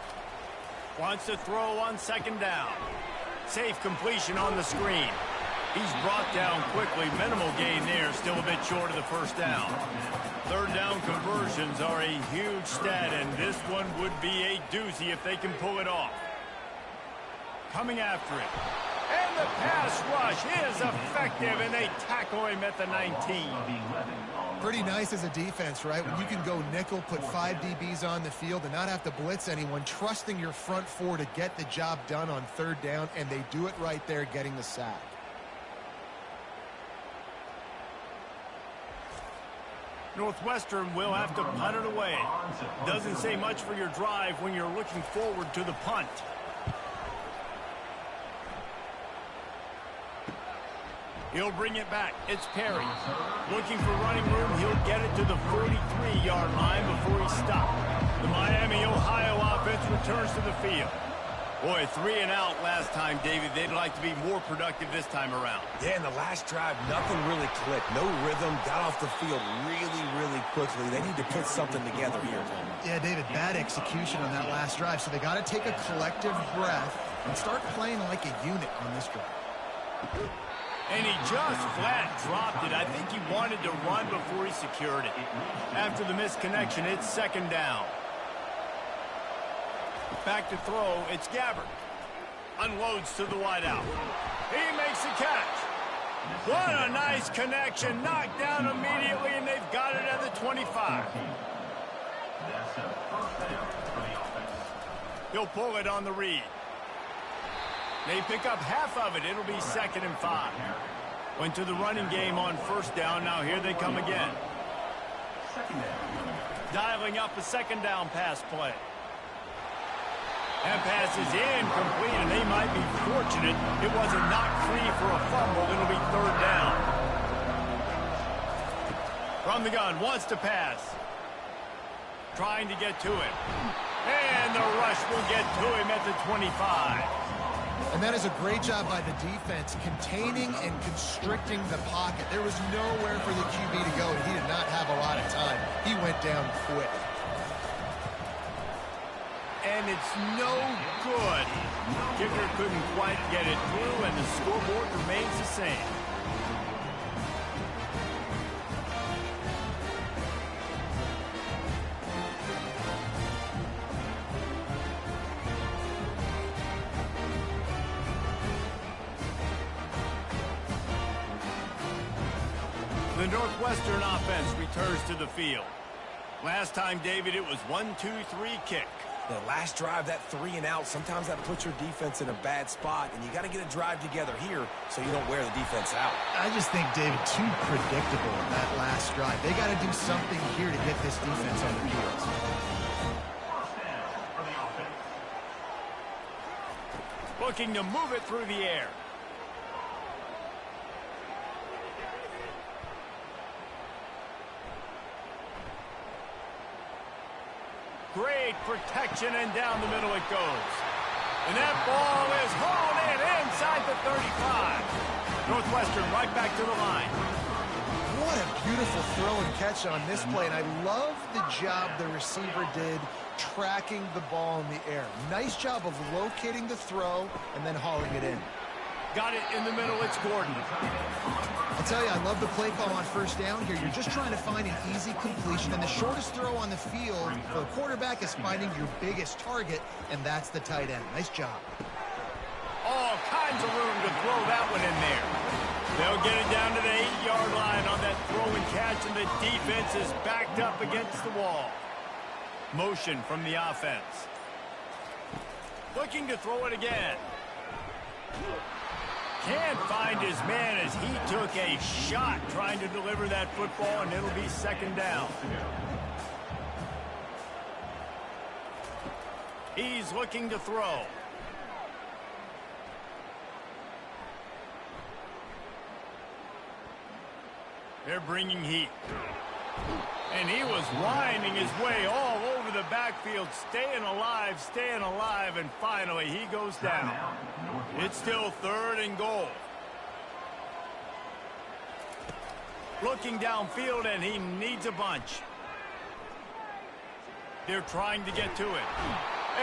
Wants to throw on second down. Safe completion on the screen. He's brought down quickly. Minimal gain there. Still a bit short of the first down. Third down conversions are a huge stat, and this one would be a doozy if they can pull it off. Coming after it. And the pass rush is effective, and they tackle him at the 19. Pretty nice as a defense, right? When you can go nickel, put 5 DBs on the field and not have to blitz anyone, trusting your front four to get the job done on third down, and they do it right there, getting the sack. Northwestern will have to punt it away. Doesn't say much for your drive when you're looking forward to the punt. He'll bring it back. It's Perry. Looking for running room. He'll get it to the 43-yard line before he stopped. The Miami, Ohio offense returns to the field. Boy, 3 and out last time, David. They'd like to be more productive this time around. Yeah, in the last drive, nothing really clicked. No rhythm, got off the field really quickly. They need to put something together here, Tom. Yeah, David, bad execution on that last drive, so they got to take a collective breath and start playing like a unit on this drive. And he just flat dropped it. I think he wanted to run before he secured it. After the misconnection, it's second down. Back to throw, it's Gabbard. Unloads to the wideout. He makes the catch. What a nice connection. Knocked down immediately, and they've got it at the 25. That's a first down for the offense. He'll pull it on the read. They pick up half of it. It'll be 2nd and 5. Went to the running game on first down. Now here they come again. Second down. Dialing up a second down pass play. That pass is incomplete, and they might be fortunate it wasn't knocked free for a fumble. It'll be 3rd down. From the gun, wants to pass. Trying to get to it. And the rush will get to him at the 25. And that is a great job by the defense, containing and constricting the pocket. There was nowhere for the QB to go, and he did not have a lot of time. He went down quick. And it's no good. Kicker couldn't quite get it through, and the scoreboard remains the same. The Northwestern offense returns to the field. Last time, David, it was 1-2-3 kick. The last drive, that 3 and out, sometimes that puts your defense in a bad spot, and you got to get a drive together here so you don't wear the defense out. I just think, David, too predictable in that last drive. They got to do something here to get this defense on the field. First down for the offense. Looking to move it through the air. Great protection, and down the middle it goes. And that ball is hauled in inside the 35. Northwestern right back to the line. What a beautiful throw and catch on this play, and I love the job the receiver did tracking the ball in the air. Nice job of locating the throw and then hauling it in. Got it in the middle, it's Gordon. I'll tell you, I love the play call on first down here. You're just trying to find an easy completion, and the shortest throw on the field for a quarterback is finding your biggest target, and that's the tight end. Nice job. All kinds of room to throw that one in there. They'll get it down to the 8-yard line on that throw and catch, and the defense is backed up against the wall. Motion from the offense. Looking to throw it again. Can't find his man as he took a shot trying to deliver that football, and it'll be second down. He's looking to throw. They're bringing heat. And he was winding his way all over the backfield, staying alive, and finally he goes down. It's still 3rd and goal. Looking downfield, and he needs a bunch. They're trying to get to it.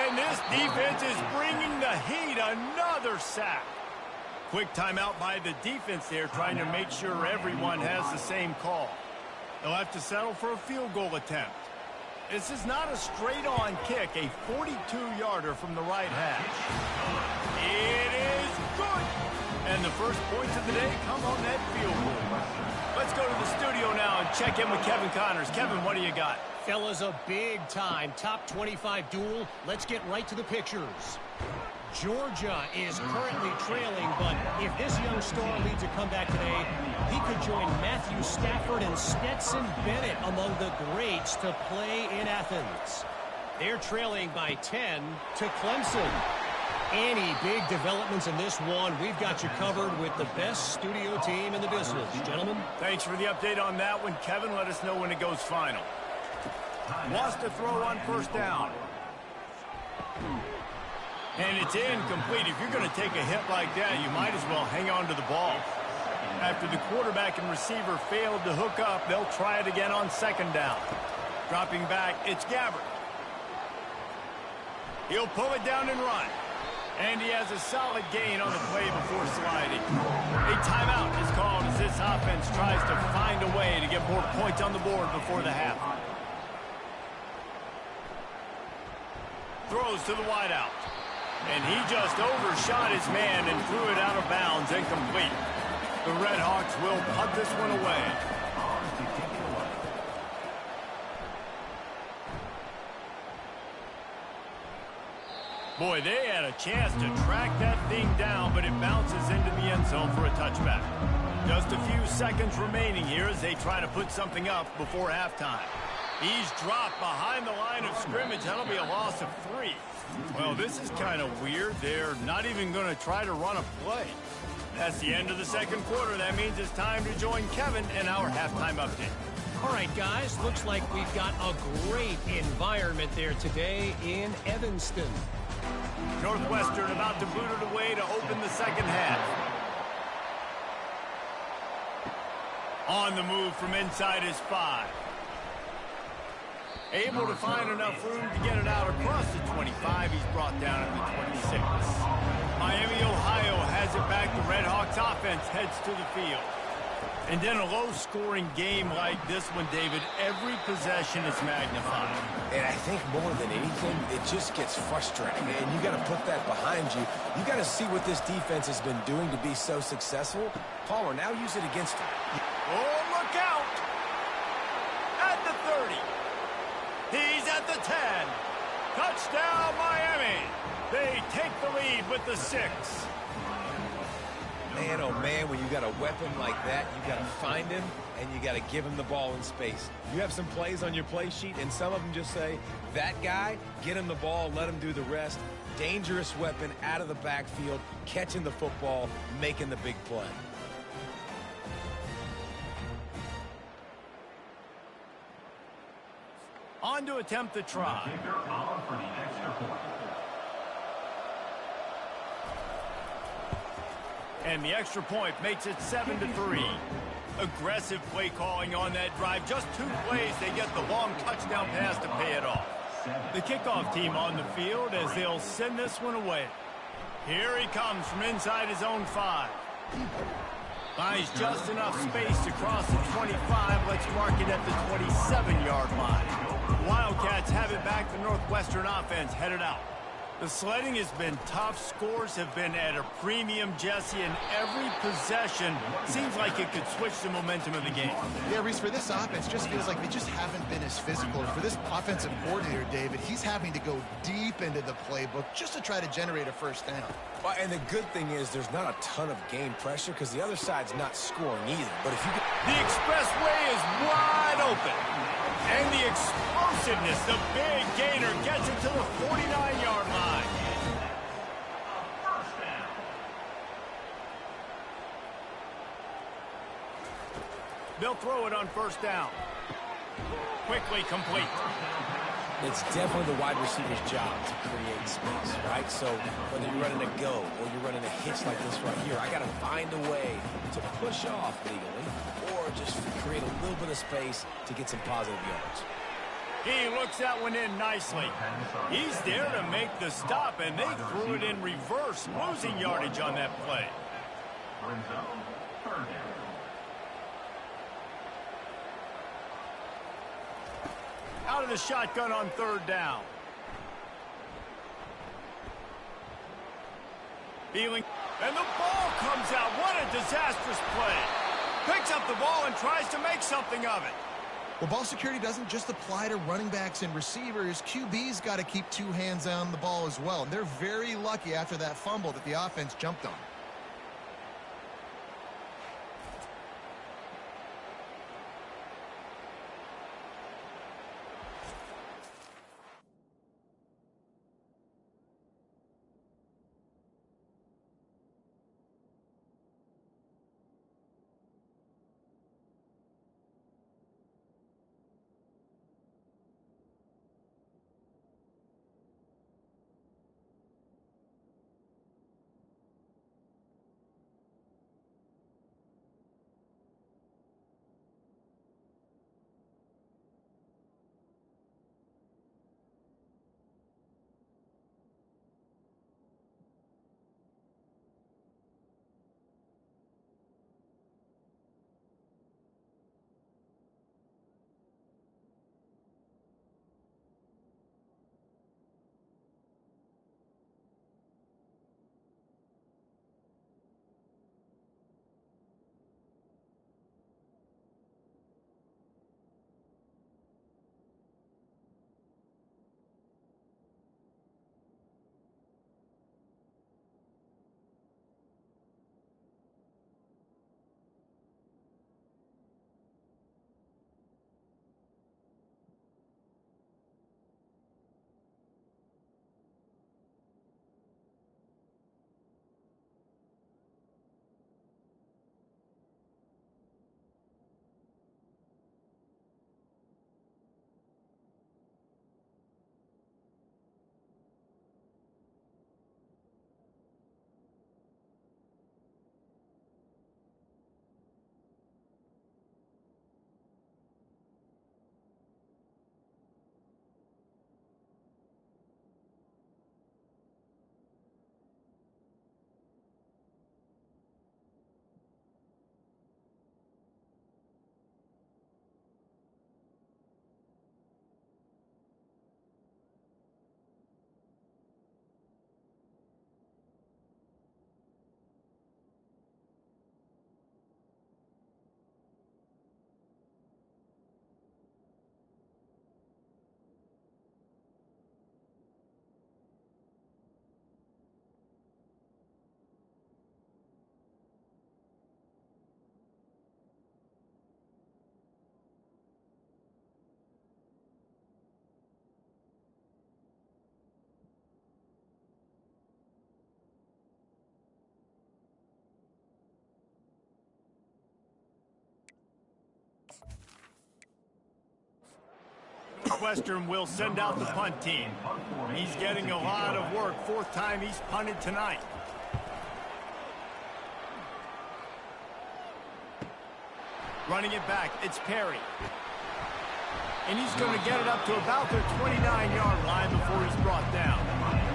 And this defense is bringing the heat. Another sack. Quick timeout by the defense there, trying to make sure everyone has the same call. They'll have to settle for a field goal attempt. This is not a straight-on kick, a 42-yarder from the right hash. It is good. And the first points of the day come on that field goal. Let's go to the studio now and check in with Kevin Connors. Kevin, what do you got? Fellas, a big-time top 25 duel. Let's get right to the pictures. Georgia is currently trailing, but if this young star leads a comeback today, he could join Matthew Stafford and Stetson Bennett among the greats to play in Athens. They're trailing by 10 to Clemson. Any big developments in this one, we've got you covered with the best studio team in the business. Gentlemen. Thanks for the update on that one, Kevin. Let us know when it goes final. Wants to throw on first down. And it's incomplete. If you're going to take a hit like that, you might as well hang on to the ball. After the quarterback and receiver failed to hook up, they'll try it again on second down. Dropping back, it's Gabbert. He'll pull it down and run. And he has a solid gain on the play before sliding. A timeout is called as this offense tries to find a way to get more points on the board before the half. Throws to the wideout. And he just overshot his man and threw it out of bounds, incomplete. The Red Hawks will punt this one away. Boy, they had a chance to track that thing down, but it bounces into the end zone for a touchback. Just a few seconds remaining here as they try to put something up before halftime. He's dropped behind the line of scrimmage. That'll be a loss of 3. Well, this is kind of weird. They're not even going to try to run a play. That's the end of the second quarter. That means it's time to join Kevin in our halftime update. All right, guys, looks like we've got a great environment there today in Evanston. Northwestern about to boot it away to open the second half. On the move from inside his 5. Able to find enough room to get it out across the 25. He's brought down at the 26. Miami, Ohio has it back. The Red Hawks offense heads to the field. And in a low-scoring game like this one, David, every possession is magnified. And I think more than anything, it just gets frustrating. And you got to put that behind you. You got to see what this defense has been doing to be so successful. Palmer, now use it against him. Oh, look out! At the 30. He's at the 10. Touchdown, Miami. They take the lead with the 6. Man, oh man, when you got a weapon like that, you got to find him and you got to give him the ball in space. You have some plays on your play sheet, and some of them just say, that guy, get him the ball, let him do the rest. Dangerous weapon out of the backfield, catching the football, making the big play. On to attempt the try. And the extra point makes it 7-3. Aggressive play calling on that drive. Just 2 plays, they get the long touchdown pass to pay it off. The kickoff team on the field as they'll send this one away. Here he comes from inside his own 5. Buys just enough space to cross the 25. Let's mark it at the 27-yard line. Wildcats have it back. The Northwestern offense headed out. The sledding has been tough. Scores have been at a premium, Jesse, and every possession seems like it could switch the momentum of the game. Yeah, Reese, for this offense, just feels like they just haven't been as physical. For this offensive coordinator, David, he's having to go deep into the playbook just to try to generate a first down. Well, and the good thing is there's not a ton of game pressure because the other side's not scoring either. But if you get... The expressway is wide open. And the explosiveness, the big gainer gets it to the 49-yard line. They'll throw it on first down. Quickly complete. It's definitely the wide receiver's job to create space, right? So whether you're running a go or you're running a hitch like this right here, I got to find a way to push off legally or just create a little bit of space to get some positive yards. He looks that one in nicely. He's there to make the stop, and they threw it in reverse, losing yardage on that play. Out of the shotgun on third down. Feeling, and the ball comes out. What a disastrous play. Picks up the ball and tries to make something of it. Well, ball security doesn't just apply to running backs and receivers. QB's got to keep 2 hands on the ball as well. And they're very lucky after that fumble that the offense jumped on. Western will send out the punt team. He's getting a lot of work. Fourth time he's punted tonight. Running it back, it's Perry. And he's going to get it up to about their 29-yard line before he's brought down.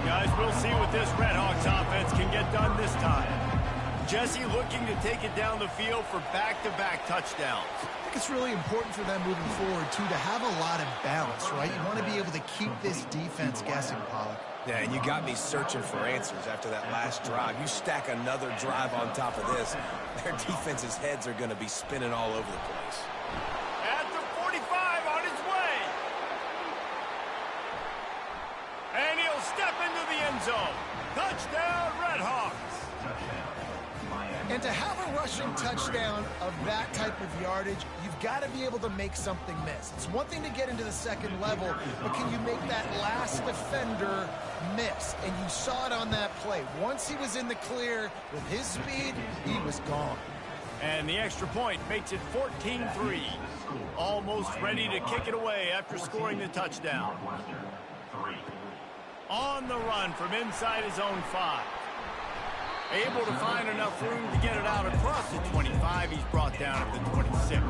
Guys, we'll see what this Red Hawks offense can get done this time. Jesse looking to take it down the field for back-to-back touchdowns. I think it's really important for them moving forward, too, to have a lot of balance, right? You want to be able to keep this defense guessing, Pollack. Yeah, and you got me searching for answers after that last drive. You stack another drive on top of this, their defense's heads are going to be spinning all over the place. At the 45 on his way. And he'll step into the end zone. Touchdown, Red Hawks. And to have a rushing touchdown of that type of yardage, you've got to be able to make something miss. It's one thing to get into the second level, but can you make that last defender miss? And you saw it on that play. Once he was in the clear with his speed, he was gone. And the extra point makes it 14-3. Almost ready to kick it away after scoring the touchdown. On the run from inside his own 5. Able to find enough room to get it out across the 25. He's brought down at the 26.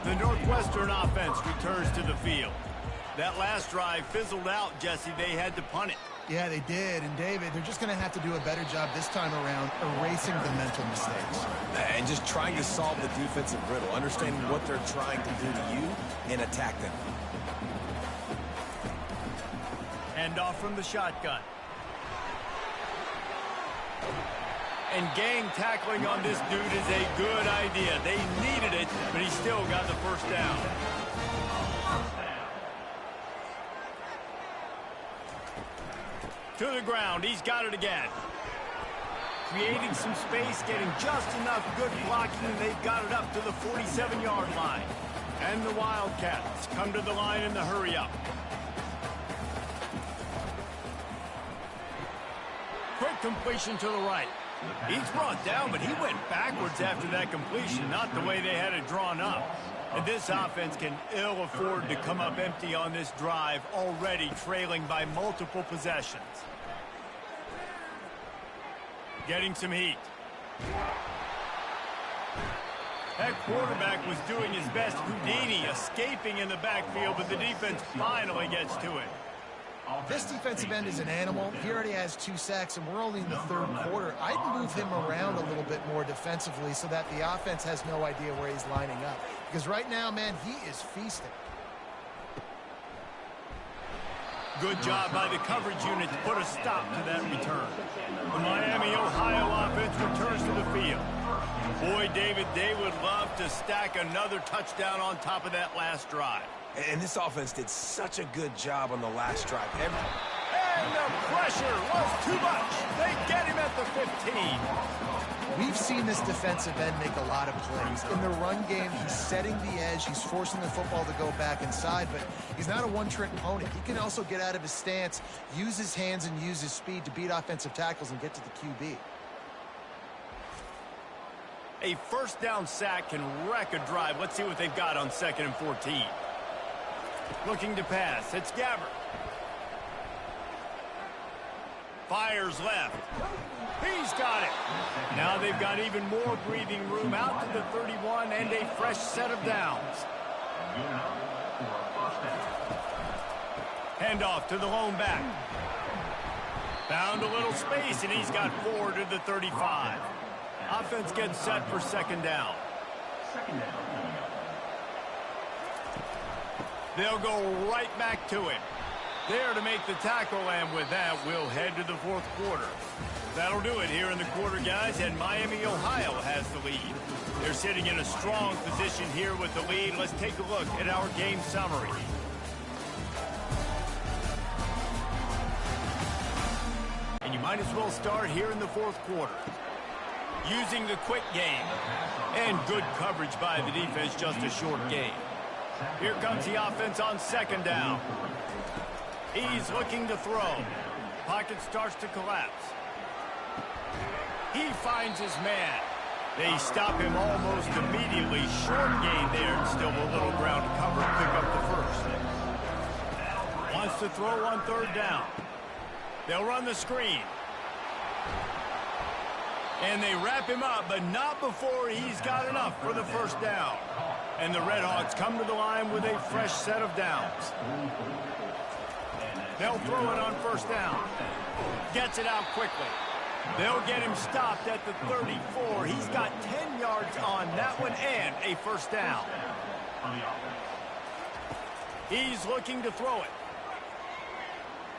The Northwestern offense returns to the field. That last drive fizzled out, Jesse. They had to punt it. Yeah, they did. And, David, they're just going to have to do a better job this time around erasing the mental mistakes. And just trying to solve the defensive riddle, understanding what they're trying to do to you and attack them. Hand off from the shotgun. And gang tackling on this dude is a good idea. They needed it, but he still got the first down. To the ground, he's got it again. Creating some space, getting just enough good blocking, and they've got it up to the 47-yard line. And the Wildcats come to the line in the hurry-up. Quick completion to the right. He's brought down, but he went backwards after that completion, not the way they had it drawn up. And this offense can ill afford to come up empty on this drive, already trailing by multiple possessions. Getting some heat. That quarterback was doing his best Houdini, escaping in the backfield, but the defense finally gets to it. This defensive end is an animal. He already has 2 sacks, and we're only in the third quarter. I'd move him around a little bit more defensively so that the offense has no idea where he's lining up. Because right now, man, he is feasting. Good job by the coverage unit to put a stop to that return. The Miami, Ohio offense returns to the field. Boy, David, they would love to stack another touchdown on top of that last drive. And this offense did such a good job on the last drive. And the pressure was too much. They get him at the 15. We've seen this defensive end make a lot of plays. In the run game, he's setting the edge. He's forcing the football to go back inside, but he's not a one-trick pony. He can also get out of his stance, use his hands, and use his speed to beat offensive tackles and get to the QB. A first down sack can wreck a drive. Let's see what they've got on 2nd and 14. Looking to pass. It's Gabbert. Fires left. He's got it. Now they've got even more breathing room out to the 31 and a fresh set of downs. Handoff to the lone back. Found a little space, and he's got 4 to the 35. Offense gets set for 2nd down. They'll go right back to him. There to make the tackle, and with that, we'll head to the 4th quarter. That'll do it here in the quarter, guys, and Miami, Ohio has the lead. They're sitting in a strong position here with the lead. Let's take a look at our game summary. And you might as well start here in the 4th quarter. Using the quick game. And good coverage by the defense, just a short gain. Here comes the offense on 2nd down. He's looking to throw. Pocket starts to collapse. He finds his man. They stop him almost immediately. Short gain there, and still a little ground to cover and pick up the first. Wants to throw on third down. They'll run the screen. And they wrap him up, but not before he's got enough for the first down. And the Redhawks come to the line with a fresh set of downs. They'll throw it on first down. Gets it out quickly. They'll get him stopped at the 34. He's got 10 yards on that one and a first down. He's looking to throw it.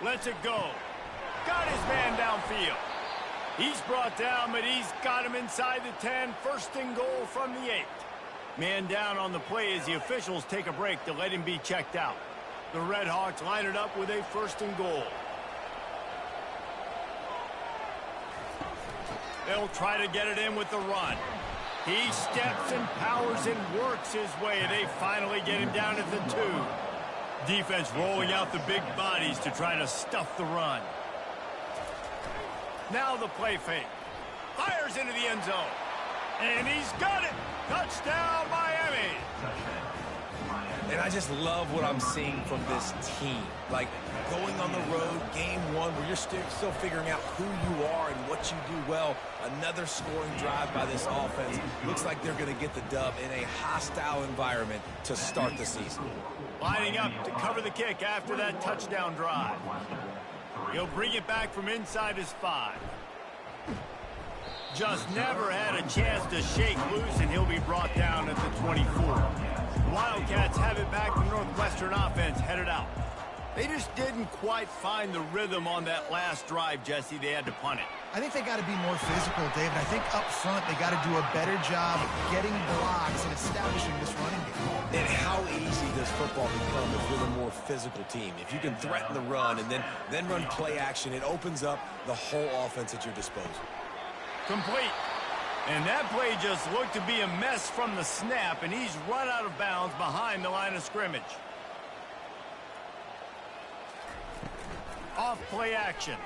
Lets it go. Got his man downfield. He's brought down, but he's got him inside the 10. First and goal from the 8. Man down on the play as the officials take a break to let him be checked out. The Redhawks line it up with a first and goal. They'll try to get it in with the run. He steps and powers and works his way. They finally get him down at the 2. Defense rolling out the big bodies to try to stuff the run. Now the play fake. Fires into the end zone. And he's got it. Touchdown, Miami. And I just love what I'm seeing from this team. Like, going on the road, game one, where you're still figuring out who you are and what you do well. Another scoring drive by this offense. Looks like they're going to get the dub in a hostile environment to start the season. Lining up to cover the kick after that touchdown drive. He'll bring it back from inside his 5. Just never had a chance to shake loose, and he'll be brought down at the 24. Wildcats have it back. The Northwestern offense headed out. They just didn't quite find the rhythm on that last drive, Jesse. They had to punt it. I think they got to be more physical, David. I think up front they got to do a better job getting blocks and establishing this running game. And how easy does football become if you're the more physical team? If you can threaten the run and then run play action, it opens up the whole offense at your disposal. Complete. And that play just looked to be a mess from the snap, and he's run out of bounds behind the line of scrimmage. Off play action.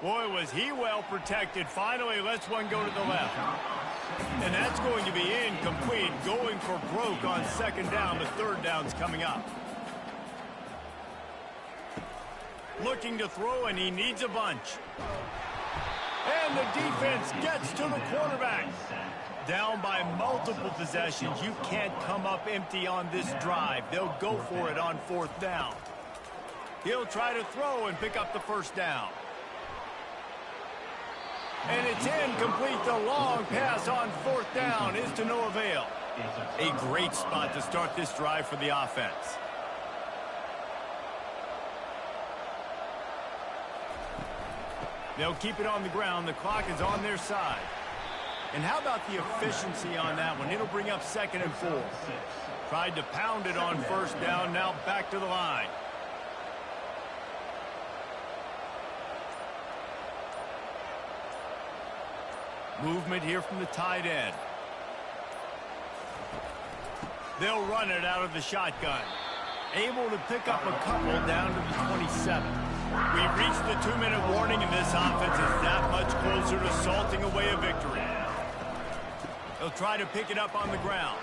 Boy, was he well protected. Finally lets one go to the left. And that's going to be incomplete. Going for broke on second down, but third down's coming up. Looking to throw, and he needs a bunch. And the defense gets to the quarterback. Down by multiple possessions. You can't come up empty on this drive. They'll go for it on fourth down. He'll try to throw and pick up the first down. And it's incomplete. The long pass on fourth down is to no avail. A great spot to start this drive for the offense. They'll keep it on the ground. The clock is on their side. And how about the efficiency on that one? It'll bring up second and 4. Tried to pound it on first down. Now back to the line. Movement here from the tight end. They'll run it out of the shotgun. Able to pick up a couple down to the 27. We've reached the 2-minute warning, and this offense is that much closer to salting away a victory. They'll try to pick it up on the ground.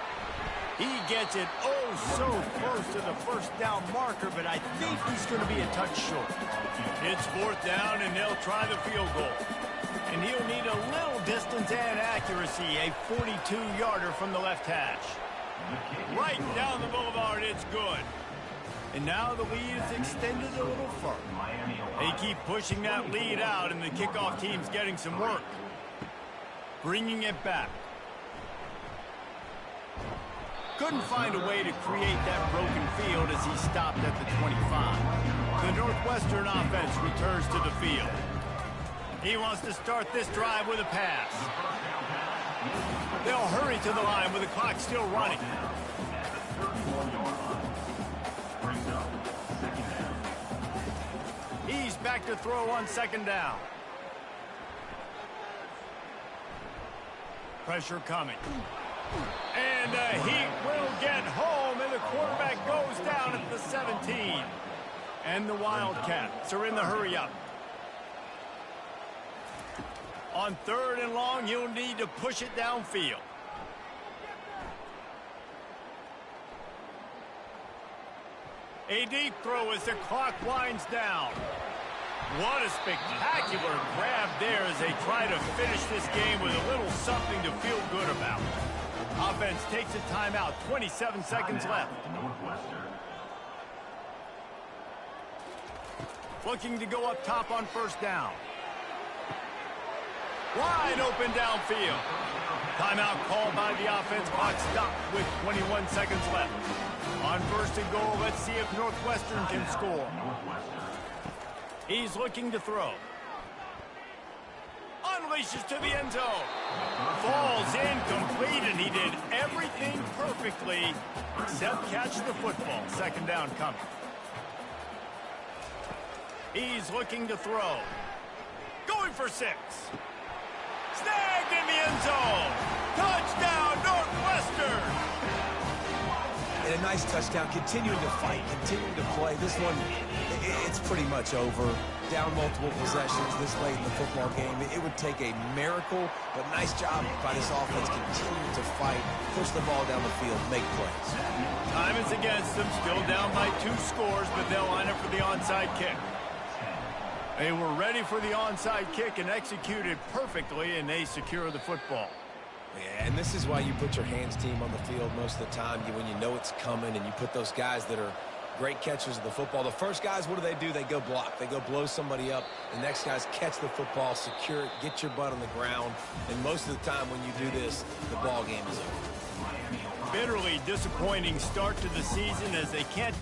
He gets it so close to the first down marker, but I think he's going to be a touch short. It's fourth down, and they'll try the field goal. And he'll need a little distance and accuracy, a 42-yarder from the left hash. Right down the boulevard, it's good. And now the lead is extended a little further. They keep pushing that lead out, and the kickoff team's getting some work. Bringing it back. Couldn't find a way to create that broken field as he stopped at the 25. The Northwestern offense returns to the field. He wants to start this drive with a pass. They'll hurry to the line with the clock still running. He's back to throw on second down. Pressure coming. And the Heat will get home, and the quarterback goes down at the 17. And the Wildcats are in the hurry up. On 3rd and long, you'll need to push it downfield. A deep throw as the clock winds down. What a spectacular grab there as they try to finish this game with a little something to feel good about. Offense takes a timeout, 27 seconds left. Looking to go up top on 1st down. Wide open downfield. Timeout called by the offense. Clock stopped with 21 seconds left. On 1st and goal, let's see if Northwestern can score. He's looking to throw. Unleashes to the end zone. Falls incomplete, and he did everything perfectly except catch the football. 2nd down coming. He's looking to throw. Going for 6. Snagged in the end zone. Touchdown, Northwestern. And a nice touchdown, continuing to fight, continuing to play. This one, it's pretty much over. Down multiple possessions this late in the football game. It would take a miracle, but nice job by this offense continuing to fight, push the ball down the field, make plays. Time is against them, still down by 2 scores, but they'll line up for the onside kick. They were ready for the onside kick and executed perfectly, and they secure the football. Yeah, and this is why you put your hands team on the field most of the time, when you know it's coming, and you put those guys that are great catchers of the football. The first guys, what do? They go block. They go blow somebody up. The next guys catch the football, secure it, get your butt on the ground. And most of the time when you do this, the ball game is over. Bitterly disappointing start to the season as they can't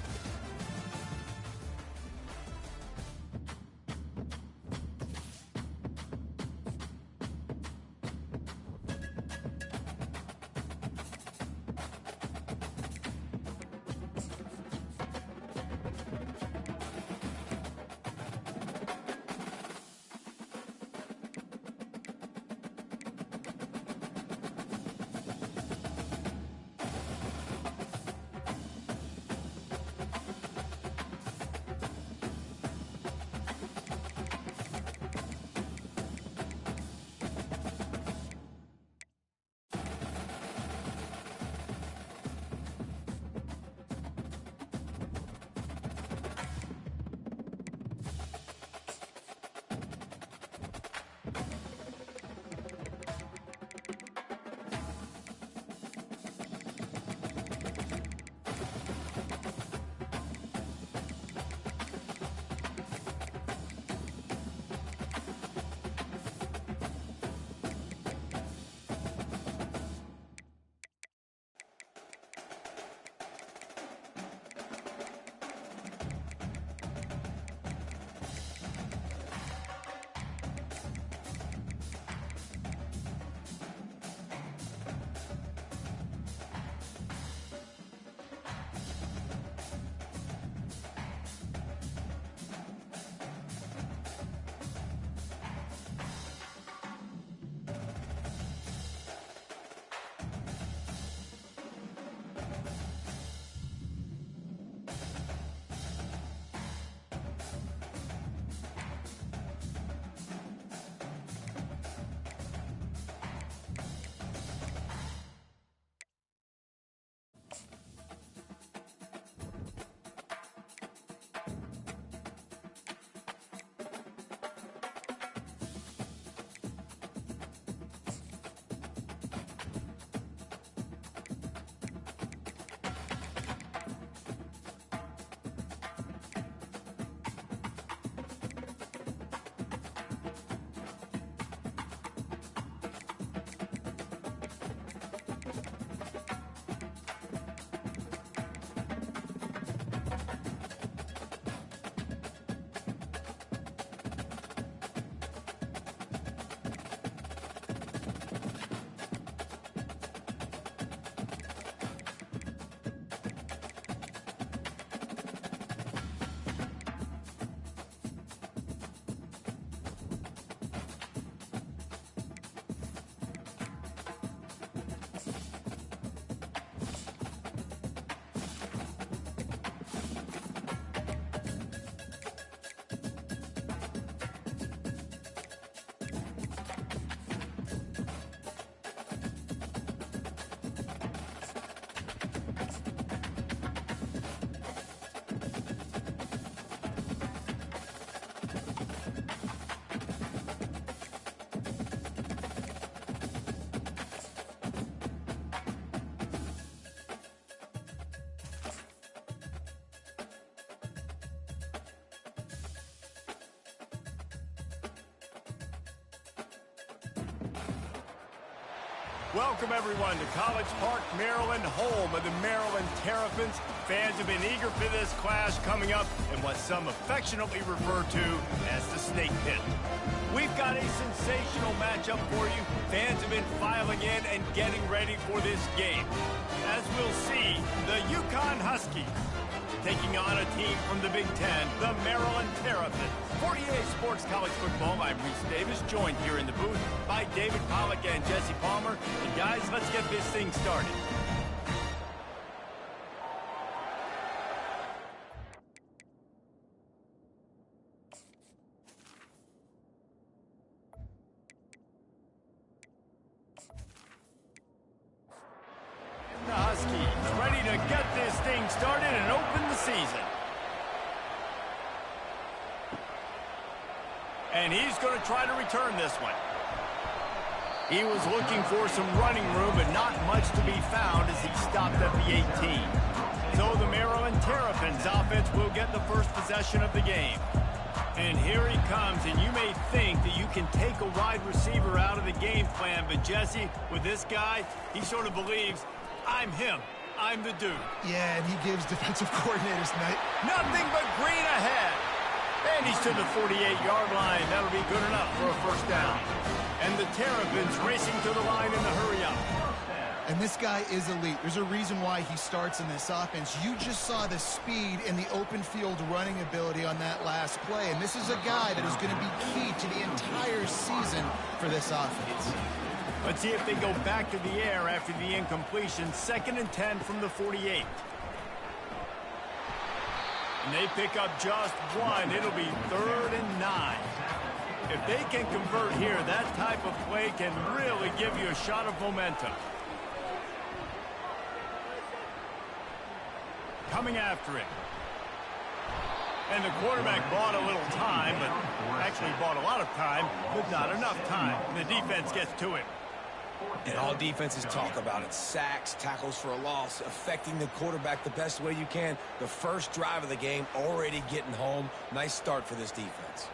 Welcome, everyone, to College Park, Maryland, home of the Maryland Terrapins. Fans have been eager for this clash coming up in what some affectionately refer to as the Snake Pit. We've got a sensational matchup for you. Fans have been filing in and getting ready for this game. As we'll see, the UConn Huskies taking on a team from the Big Ten, the Maryland Terrapins. 48 Sports College Football, I'm Reese Davis, joined here in the booth by David Pollack and Jesse Palmer. And guys, let's get this thing started. The Huskies ready to get this thing started and open the season. And he's going to try to return this one. He was looking for some running room, but not much to be found as he stopped at the 18. So the Maryland Terrapins offense will get the first possession of the game. And here he comes, and you may think that you can take a wide receiver out of the game plan, but Jesse, with this guy, he sort of believes, I'm him. I'm the dude. Yeah, and he gives defensive coordinators nothing but green ahead. And he's to the 48-yard line. That'll be good enough for a first down. And the Terrapins racing to the line in the hurry-up. And this guy is elite. There's a reason why he starts in this offense. You just saw the speed and the open field running ability on that last play. And this is a guy that is going to be key to the entire season for this offense. Let's see if they go back to the air after the incompletion. 2nd and 10 from the 48. And they pick up just one. It'll be 3rd and 9. If they can convert here, that type of play can really give you a shot of momentum. Coming after it. And the quarterback bought a little time, but actually bought a lot of time, but not enough time. The defense gets to it. And all defenses talk about it. Sacks, tackles for a loss, affecting the quarterback the best way you can. The first drive of the game already getting home. Nice start for this defense.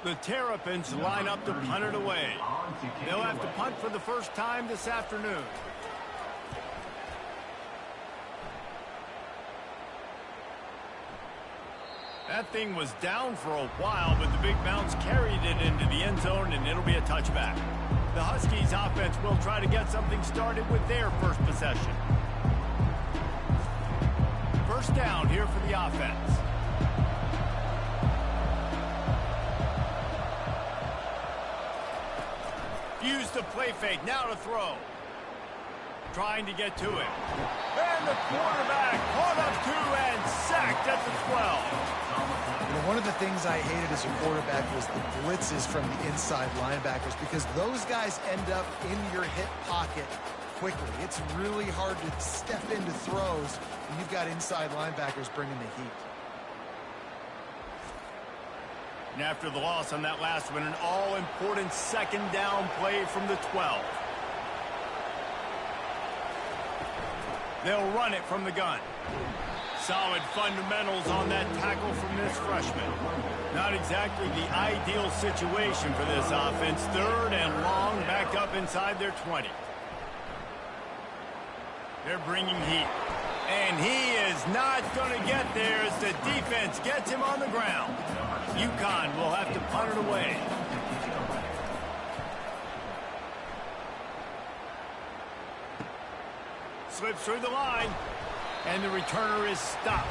The Terrapins line up to punt it away. They'll have to punt for the first time this afternoon. That thing was down for a while, but the big bounce carried it into the end zone, and it'll be a touchback. The Huskies offense will try to get something started with their first possession. First down here for the offense. Use the play fake, now to throw. Trying to get to it. And the quarterback caught up to and sacked at the 12. You know, one of the things I hated as a quarterback was the blitzes from the inside linebackers, because those guys end up in your hip pocket quickly. It's really hard to step into throws when you've got inside linebackers bringing the heat. And after the loss on that last one, an all-important 2nd down play from the 12. They'll run it from the gun. Solid fundamentals on that tackle from this freshman. Not exactly the ideal situation for this offense. 3rd and long, back up inside their 20. They're bringing heat. And he is not going to get there as the defense gets him on the ground. UConn will have to punt it away. Slips through the line, and the returner is stopped.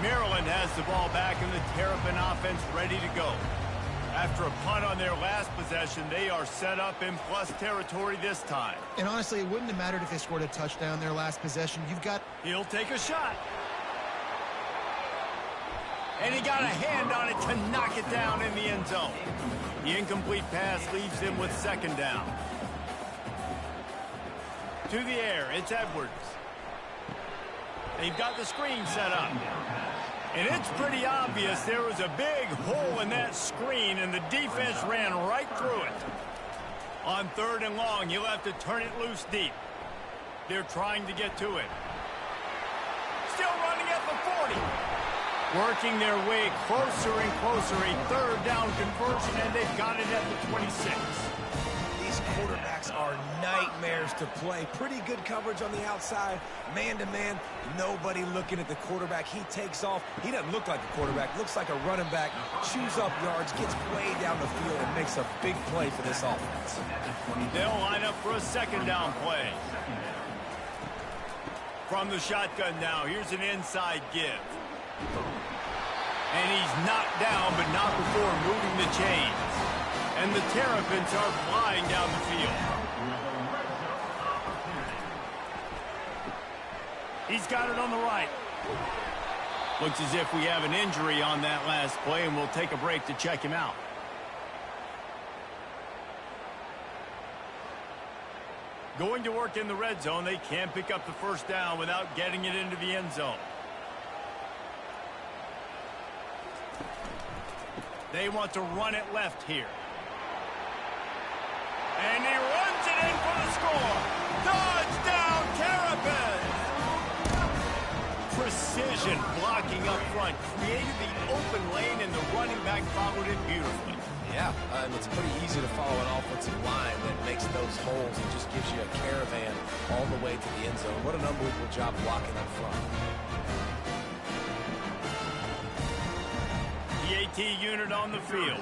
Maryland has the ball back, and the Terrapin offense ready to go. After a punt on their last possession, they are set up in plus territory this time. And honestly, it wouldn't have mattered if they scored a touchdown their last possession. He'll take a shot. And he got a hand on it to knock it down in the end zone. The incomplete pass leaves him with 2nd down. To the air, it's Edwards. They've got the screen set up. And it's pretty obvious there was a big hole in that screen, and the defense ran right through it. On 3rd and long, you'll have to turn it loose deep. They're trying to get to it. Still running at the 40. Working their way closer and closer, a third down conversion, and they've got it at the 26. These quarterbacks are nightmares to play. Pretty good coverage on the outside, man-to-man. Nobody looking at the quarterback. He takes off. He doesn't look like a quarterback. Looks like a running back. Chews up yards, gets way down the field, and makes a big play for this offense. They'll line up for a second down play. From the shotgun now, here's an inside give. And he's knocked down, but not before moving the chains. And the Terrapins are flying down the field. He's got it on the right. Looks as if we have an injury on that last play, and we'll take a break to check him out. Going to work in the red zone, they can't pick up the first down without getting it into the end zone. They want to run it left here. And he runs it in for the score. Touchdown, Terrapins! Precision blocking up front. Created the open lane, and the running back followed it beautifully. Yeah, and it's pretty easy to follow an offensive line that makes those holes and just gives you a caravan all the way to the end zone. What an unbelievable job blocking up front. The AT unit on the field.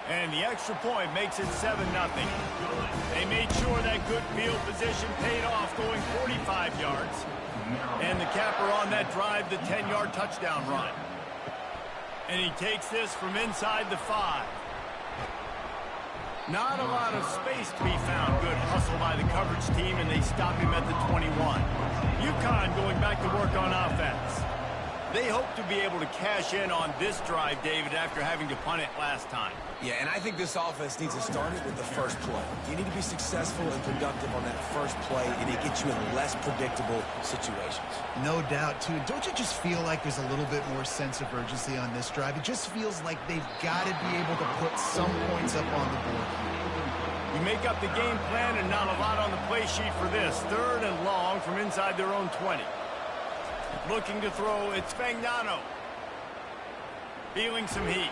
And the extra point makes it 7-0. They made sure that good field position paid off, going 45 yards. And the capper on that drive, the 10-yard touchdown run. And he takes this from inside the 5. Not a lot of space to be found. Good hustle by the coverage team, and they stop him at the 21. UConn going back to work on offense. They hope to be able to cash in on this drive, David, after having to punt it last time. Yeah, and I think this offense needs to start it with the first play. You need to be successful and productive on that first play, and it gets you in less predictable situations. No doubt, too. Don't you just feel like there's a little bit more sense of urgency on this drive? It just feels like they've got to be able to put some points up on the board. You make up the game plan, and not a lot on the play sheet for this. Third and long from inside their own 20. Looking to throw, it's Fagnano. Feeling some heat.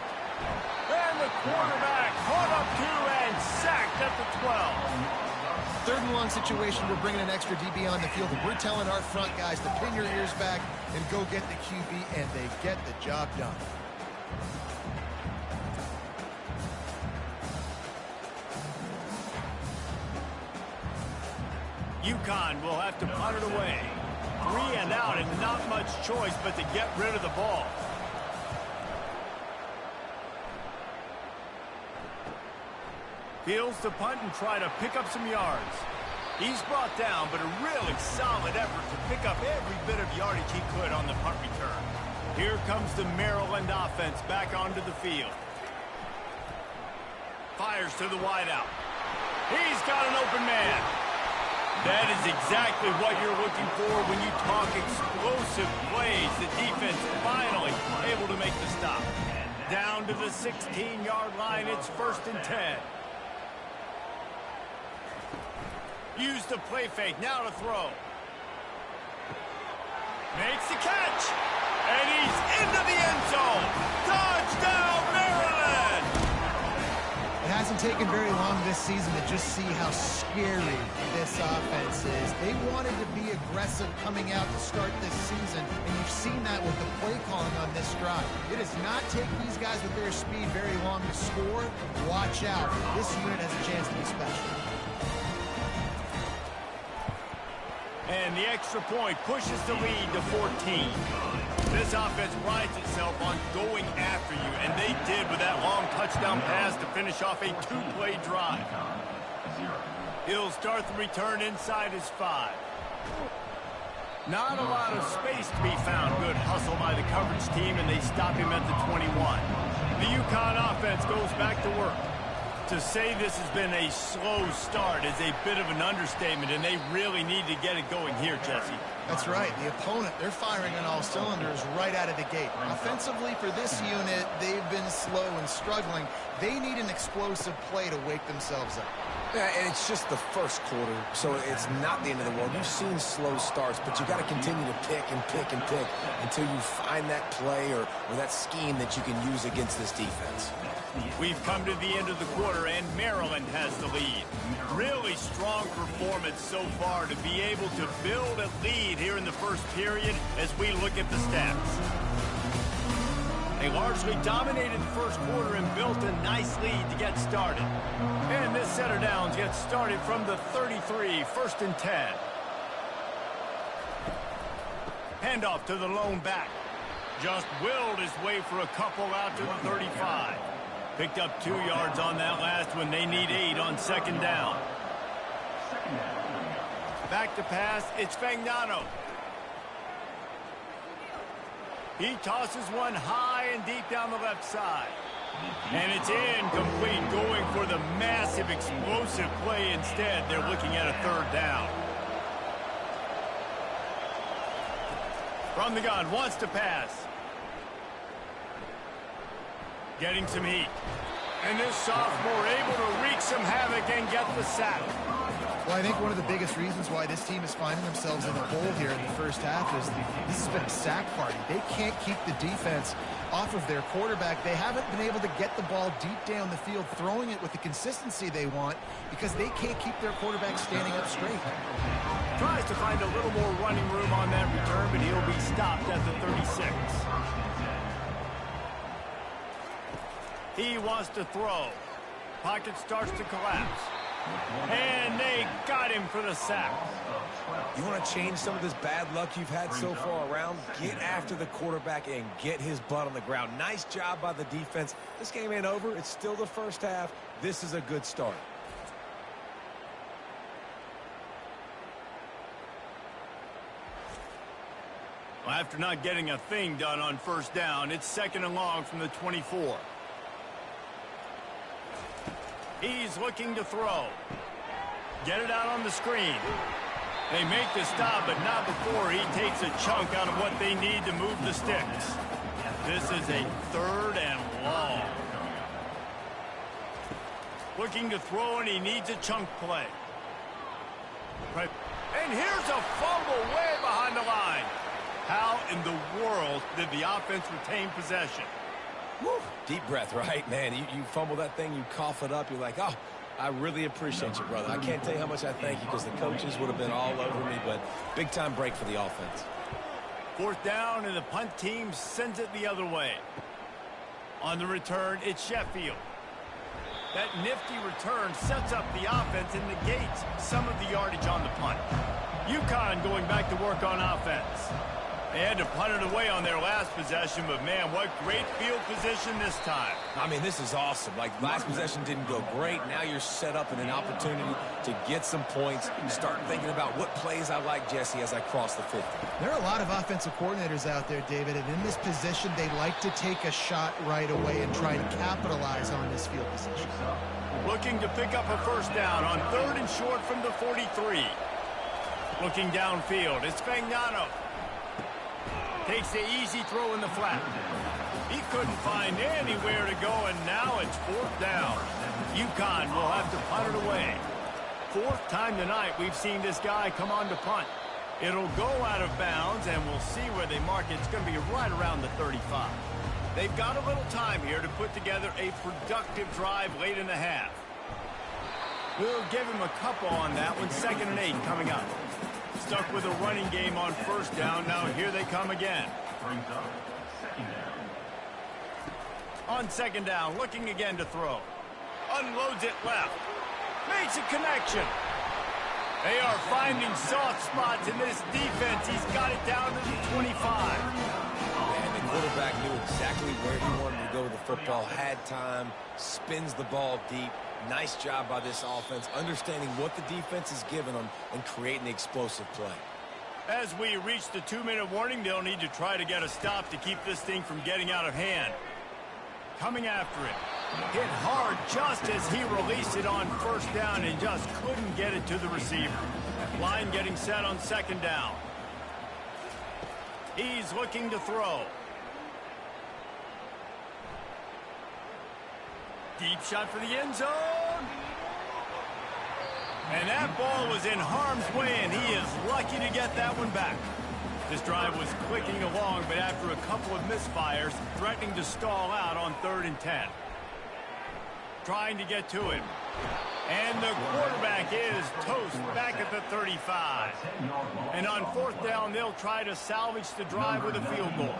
And the quarterback caught up to and sacked at the 12. Third and long situation, we're bringing an extra DB on the field, and we're telling our front guys to pin your ears back and go get the QB, and they get the job done. UConn will have to punt it away. 3 and out, and not much choice but to get rid of the ball. Feels to punt and try to pick up some yards. He's brought down, but a really solid effort to pick up every bit of yardage he could on the punt return. Here comes the Maryland offense back onto the field. Fires to the wideout. He's got an open man. That is exactly what you're looking for when you talk explosive plays. The defense finally able to make the stop. Down to the 16-yard line, it's 1st and 10. Use the play fake, now to throw. Makes the catch, and he's into the end zone. Touchdown, Maryland! It hasn't taken very long this season to just see how scary this offense is. They wanted to be aggressive coming out to start this season, and you've seen that with the play calling on this drive. It does not take these guys with their speed very long to score. Watch out. This unit has a chance to be special. And the extra point pushes the lead to 14. This offense prides itself on going after you, and they did with that long touchdown pass to finish off a 2-play drive. He'll start the return inside his 5. Not a lot of space to be found. Good hustle by the coverage team, and they stop him at the 21. The UConn offense goes back to work. To say this has been a slow start is a bit of an understatement, and they really need to get it going here, Jesse. That's right. The opponent, they're firing on all cylinders right out of the gate. Offensively, for this unit, they've been slow and struggling. They need an explosive play to wake themselves up. Yeah, and it's just the first quarter, so it's not the end of the world. You've seen slow starts, but you got to continue to pick and pick and pick until you find that play or that scheme that you can use against this defense. We've come to the end of the quarter, and Maryland has the lead. Really strong performance so far to be able to build a lead here in the first period as we look at the stats. They largely dominated the first quarter and built a nice lead to get started. And this set of downs gets started from the 33, 1st and 10. Handoff to the lone back. Just willed his way for a couple out to the 35. Picked up 2 yards on that last one. They need 8 on 2nd down. Back to pass. It's Fagnano. He tosses one high and deep down the left side. And it's incomplete, going for the massive explosive play instead. They're looking at a 3rd down. From the gun, wants to pass. Getting some heat. And this sophomore able to wreak some havoc and get the sack. Well, I think one of the biggest reasons why this team is finding themselves in the hole here in the first half is this has been a sack party. They can't keep the defense off of their quarterback. They haven't been able to get the ball deep down the field, throwing it with the consistency they want because they can't keep their quarterback standing up straight. Tries to find a little more running room on that return, but he'll be stopped at the 36. He wants to throw. Pocket starts to collapse. And they got him for the sack. You want to change some of this bad luck you've had so far around? Get after the quarterback and get his butt on the ground. Nice job by the defense. This game ain't over. It's still the first half. This is a good start. Well, after not getting a thing done on 1st down, it's 2nd and long from the 24. He's looking to throw. Get it out on the screen. They make the stop, but not before he takes a chunk out of what they need to move the sticks. This is a 3rd and long. Looking to throw, and he needs a chunk play. Right. And here's a fumble way behind the line. How in the world did the offense retain possession? Woo. Deep breath, right? Man, you fumble that thing, you cough it up, you're like, oh, I really appreciate you, brother. I can't tell you how much I thank you because the coaches would have been all over me, but big-time break for the offense. 4th down, and the punt team sends it the other way. On the return, it's Sheffield. That nifty return sets up the offense and negates some of the yardage on the punt. UConn going back to work on offense. They had to punt it away on their last possession, but, man, what great field position this time. I mean, this is awesome. Like, last possession didn't go great. Now you're set up in an opportunity to get some points. Start thinking about what plays I like, Jesse, as I cross the 50. There are a lot of offensive coordinators out there, David, and in this position, they like to take a shot right away and try to capitalize on this field position. Looking to pick up a 1st down on 3rd and short from the 43. Looking downfield, it's Fagnano. Takes the easy throw in the flat. He couldn't find anywhere to go, and now it's 4th down. UConn will have to punt it away. 4th time tonight we've seen this guy come on to punt. It'll go out of bounds, and we'll see where they mark it. It's going to be right around the 35. They've got a little time here to put together a productive drive late in the half. We'll give him a couple on that one. 2nd and 8 coming up. Stuck with a running game on 1st down. Now here they come again. On 2nd down, looking again to throw. Unloads it left. Makes a connection. They are finding soft spots in this defense. He's got it down to the 25. And the quarterback knew exactly where he wanted to go with the football. Had time, spins the ball deep. Nice job by this offense, understanding what the defense is giving them and creating the explosive play. As we reach the 2-minute warning, they'll need to try to get a stop to keep this thing from getting out of hand. Coming after it. Hit hard just as he released it on 1st down and just couldn't get it to the receiver. Line getting set on 2nd down. He's looking to throw. Deep shot for the end zone. And that ball was in harm's way, and he is lucky to get that one back. This drive was clicking along, but after a couple of misfires, threatening to stall out on 3rd and 10. Trying to get to him. And the quarterback is toast back at the 35. And on 4th down, they'll try to salvage the drive with a field goal.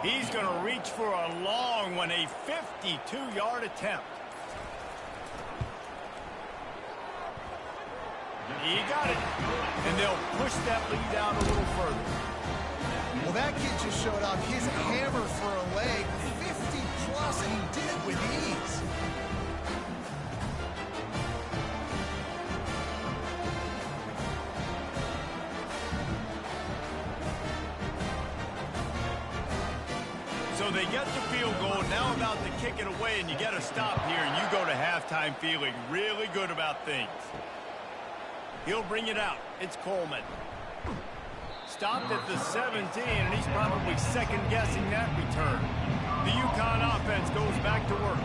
He's going to reach for a long one, a 52-yard attempt. He got it. And they'll push that lead out a little further. Well, that kid just showed off his hammer for a leg, 50-plus, and he did it with ease. So they get the field goal, now about to kick it away, and you get a stop here, and you go to halftime feeling really good about things. He'll bring it out. It's Coleman. Stopped at the 17, and he's probably second-guessing that return. The UConn offense goes back to work.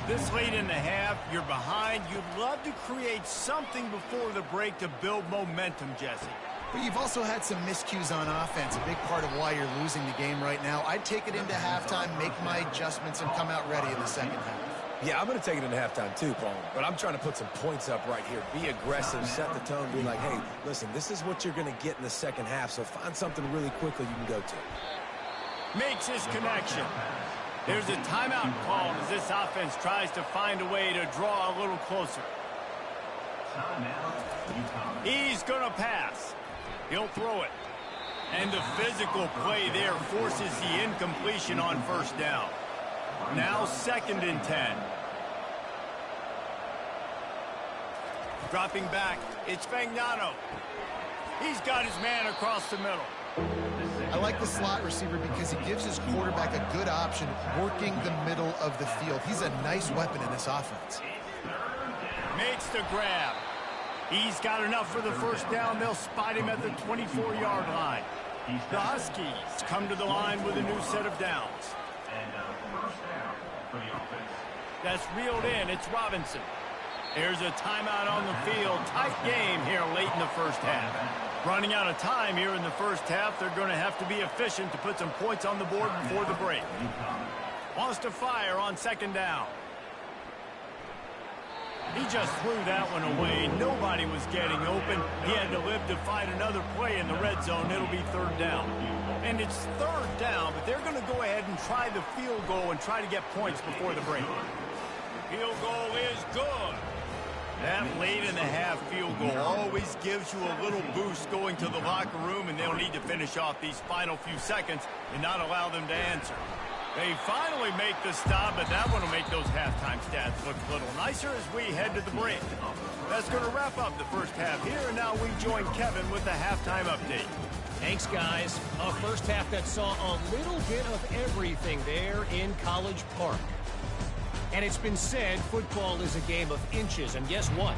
This late in the half, you're behind. You'd love to create something before the break to build momentum, Jesse. But you've also had some miscues on offense, a big part of why you're losing the game right now. I'd take it into halftime, make my adjustments, and come out ready in the second half. Yeah, I'm going to take it into halftime too, Paul. But I'm trying to put some points up right here. Be aggressive, set the tone, be like, hey, listen, this is what you're going to get in the second half, so find something really quickly you can go to. Makes his connection. There's a timeout called as this offense tries to find a way to draw a little closer. He's going to pass. He'll throw it. And the physical play there forces the incompletion on 1st down. Now 2nd and 10. Dropping back, it's Fagnano. He's got his man across the middle. I like the slot receiver because he gives his quarterback a good option working the middle of the field. He's a nice weapon in this offense. Makes the grab. He's got enough for the 1st down. They'll spot him at the 24-yard line. The Huskies come to the line with a new set of downs. That's reeled in. It's Robinson. There's a timeout on the field. Tight game here late in the 1st half. Running out of time here in the 1st half. They're going to have to be efficient to put some points on the board before the break. Wants to fire on 2nd down. He just threw that one away. Nobody was getting open. He had to live to fight another play in the red zone. It'll be 3rd down. And it's 3rd down, but they're going to go ahead and try the field goal and try to get points before the break. Field goal is good. That late in the half field goal always gives you a little boost going to the locker room, and they'll need to finish off these final few seconds and not allow them to answer. They finally make the stop, but that one will make those halftime stats look a little nicer as we head to the break. That's going to wrap up the 1st half here, and now we join Kevin with the halftime update. Thanks, guys. A 1st half that saw a little bit of everything there in College Park. And it's been said football is a game of inches, and guess what?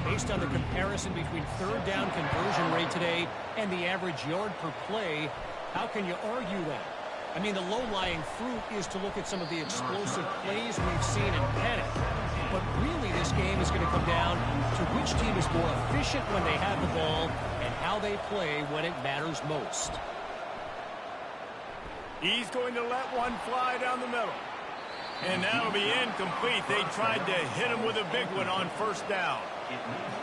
Based on the comparison between 3rd down conversion rate today and the average yard per play, how can you argue that? I mean, the low-lying fruit is to look at some of the explosive plays we've seen in panic. But really, this game is going to come down to which team is more efficient when they have the ball and how they play when it matters most. He's going to let one fly down the middle. And that'll be incomplete. They tried to hit him with a big one on 1st down.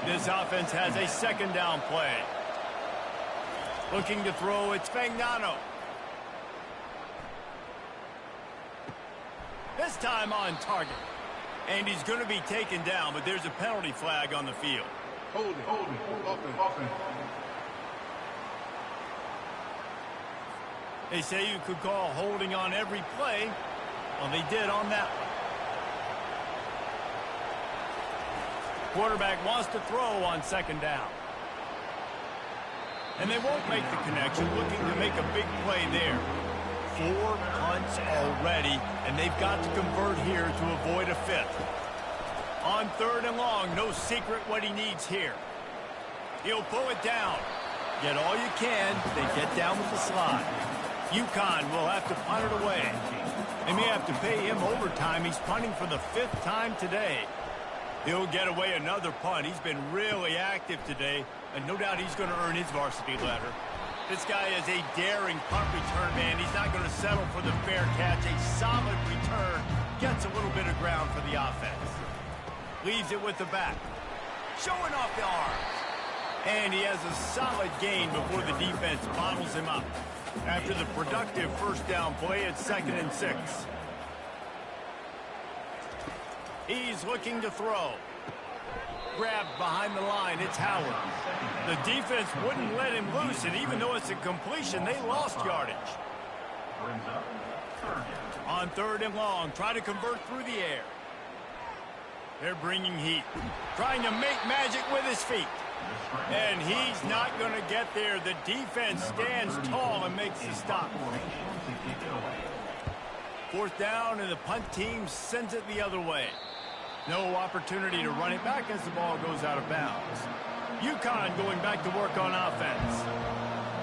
This offense has a 2nd down play. Looking to throw, it's Fagnano. This time on target. And he's going to be taken down, but there's a penalty flag on the field. Hold it. Open. They say you could call holding on every play. Well, they did on that one. Quarterback wants to throw on 2nd down. And they won't make the connection, looking to make a big play there. 4 punts already, and they've got to convert here to avoid a 5th. On 3rd and long, no secret what he needs here. He'll pull it down. Get all you can, then get down with the slide. UConn will have to punt it away. They may have to pay him overtime. He's punting for the 5th time today. He'll get away another punt. He's been really active today, and no doubt he's going to earn his varsity letter. This guy is a daring punt return man. He's not going to settle for the fair catch. A solid return gets a little bit of ground for the offense. Leaves it with the back. Showing off the arms. And he has a solid gain before the defense bottles him up. After the productive first down play, it's 2nd and 6. He's looking to throw. Grabbed behind the line, it's Howard. The defense wouldn't let him loose, and even though it's a completion, they lost yardage. On 3rd and long, try to convert through the air. They're bringing heat. Trying to make magic with his feet. And he's not going to get there. The defense stands tall and makes the stop. 4th down, and the punt team sends it the other way. No opportunity to run it back as the ball goes out of bounds. UConn going back to work on offense.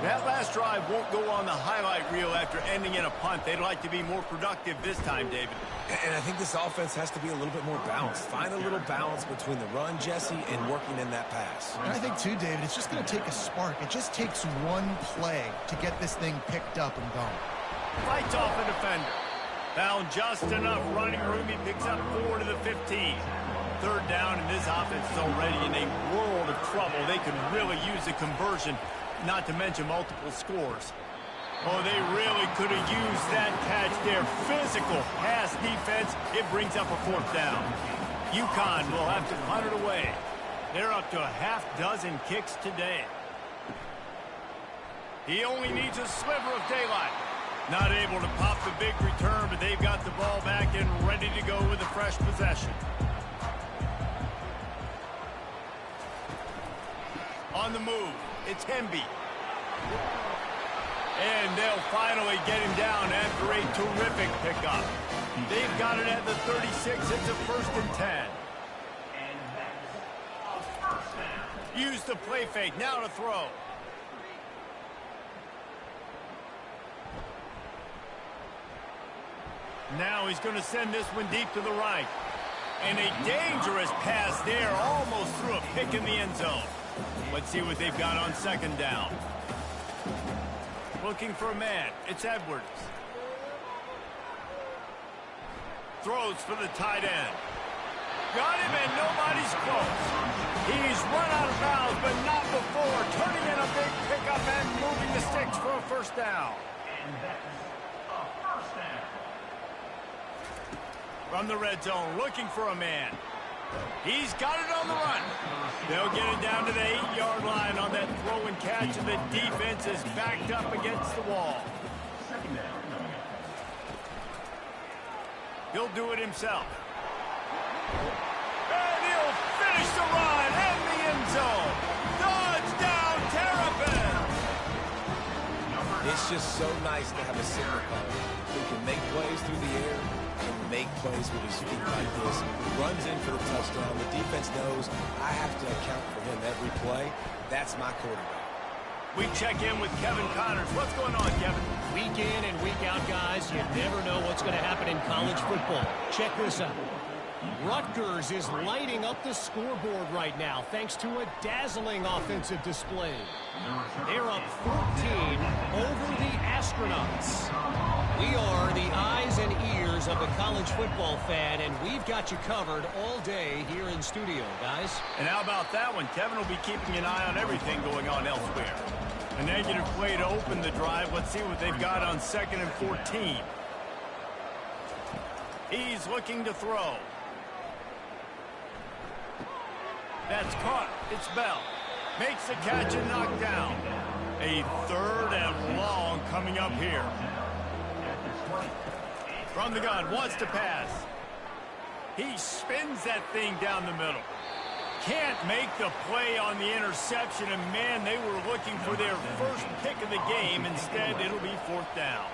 That last drive won't go on the highlight reel after ending in a punt. They'd like to be more productive this time, David. And I think this offense has to be a little bit more balanced. Find a little balance between the run, Jesse, and working in that pass. And I think, too, David, it's just going to take a spark. It just takes one play to get this thing picked up and going. Fights off a defender. Found just enough running room. He picks up 4 to the 15. 3rd down, and this offense is already in a world of trouble. They could really use a conversion, not to mention multiple scores. Oh, they really could have used that catch there. Physical pass defense. It brings up a 4th down. UConn will have to punt it away. They're up to a half dozen kicks today. He only needs a sliver of daylight. Not able to pop the big return, but they've got the ball back and ready to go with a fresh possession. On the move, it's Hemby. And they'll finally get him down after a terrific pickup. They've got it at the 36. It's a 1st and 10. Use the play fake. Now to throw. Now he's going to send this one deep to the right. And a dangerous pass there, almost threw a pick in the end zone. Let's see what they've got on 2nd down. Looking for a man. It's Edwards. Throws for the tight end. Got him, and nobody's close. He's run out of bounds, but not before. Turning in a big pickup and moving the sticks for a 1st down. From the red zone, looking for a man. He's got it on the run. They'll get it down to the 8-yard line on that throw and catch, and the defense is backed up against the wall. He'll do it himself. And he'll finish the run in the end zone. Touchdown, Terrapin! It's just so nice to have a signal caller who can make plays through the air and make plays with his feet like this. Runs in for the touchdown. The defense knows I have to account for him every play. That's my quarterback. We check in with Kevin Connors. What's going on, Kevin? Week in and week out, guys, you never know what's going to happen in college football. Check this out. Rutgers is lighting up the scoreboard right now thanks to a dazzling offensive display. They're up 14 over the Astronauts. We are the eyes and ears of the college football fan, and we've got you covered all day here in studio, guys. And how about that one? Kevin will be keeping an eye on everything going on elsewhere. A negative play to open the drive. Let's see what they've got on 2nd and 14. He's looking to throw. That's caught. It's Bell. Makes the catch and knocked down. A 3rd and long coming up here. From the gun, wants to pass. He spins that thing down the middle. Can't make the play on the interception, and man, they were looking for their first pick of the game. Instead, it'll be 4th down.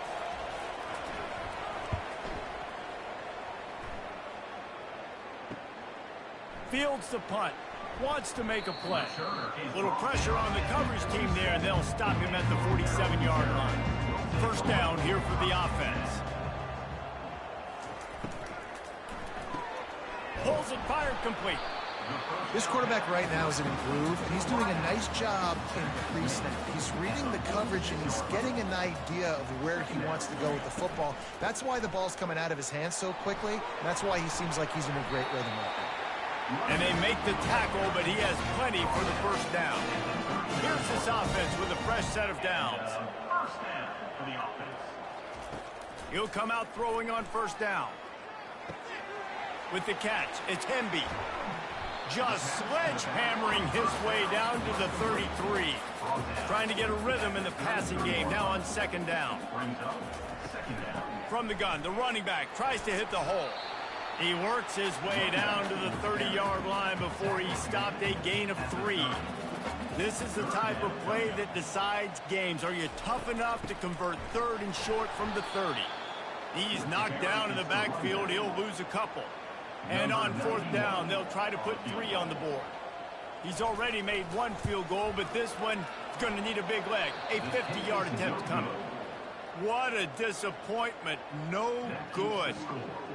Fields the punt. Wants to make a play. Little pressure on the coverage team there, and they'll stop him at the 47-yard line. 1st down here for the offense. Pulls it, fired complete. This quarterback right now is in a groove, and he's doing a nice job in pre-snap. He's reading the coverage, and he's getting an idea of where he wants to go with the football. That's why the ball's coming out of his hands so quickly, and that's why he seems like he's in a great rhythm right now. And they make the tackle, but he has plenty for the first down. Here's this offense with a fresh set of downs. First down for the offense. He'll come out throwing on first down. With the catch, it's Hemby. Just sledgehammering his way down to the 33. Trying to get a rhythm in the passing game now on second down. From the gun, the running back tries to hit the hole. He works his way down to the 30-yard line before he stopped a gain of 3. This is the type of play that decides games. Are you tough enough to convert third and short from the 30? He's knocked down in the backfield. He'll lose a couple. And on fourth down, they'll try to put 3 on the board. He's already made 1 field goal, but this one is going to need a big leg. A 50-yard attempt coming. What a disappointment. No good.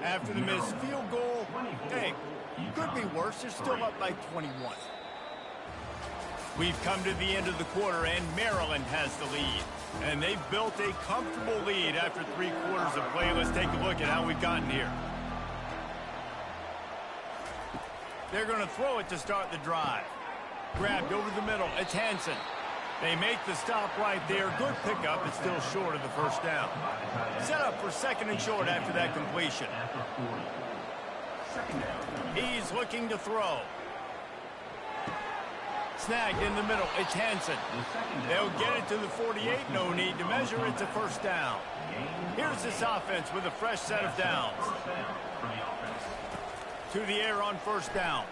After the missed field goal, hey, could be worse. They're still up by 21. We've come to the end of the quarter, and Maryland has the lead. And they've built a comfortable lead after 3 quarters of play. Let's take a look at how we've gotten here. They're going to throw it to start the drive. Grabbed over the middle. It's Hansen. They make the stop right there. Good pickup. It's still short of the first down. Set up for second and short after that completion. He's looking to throw. Snagged in the middle. It's Hansen. They'll get it to the 48. No need to measure. It's a first down. Here's this offense with a fresh set of downs. To the air on first down.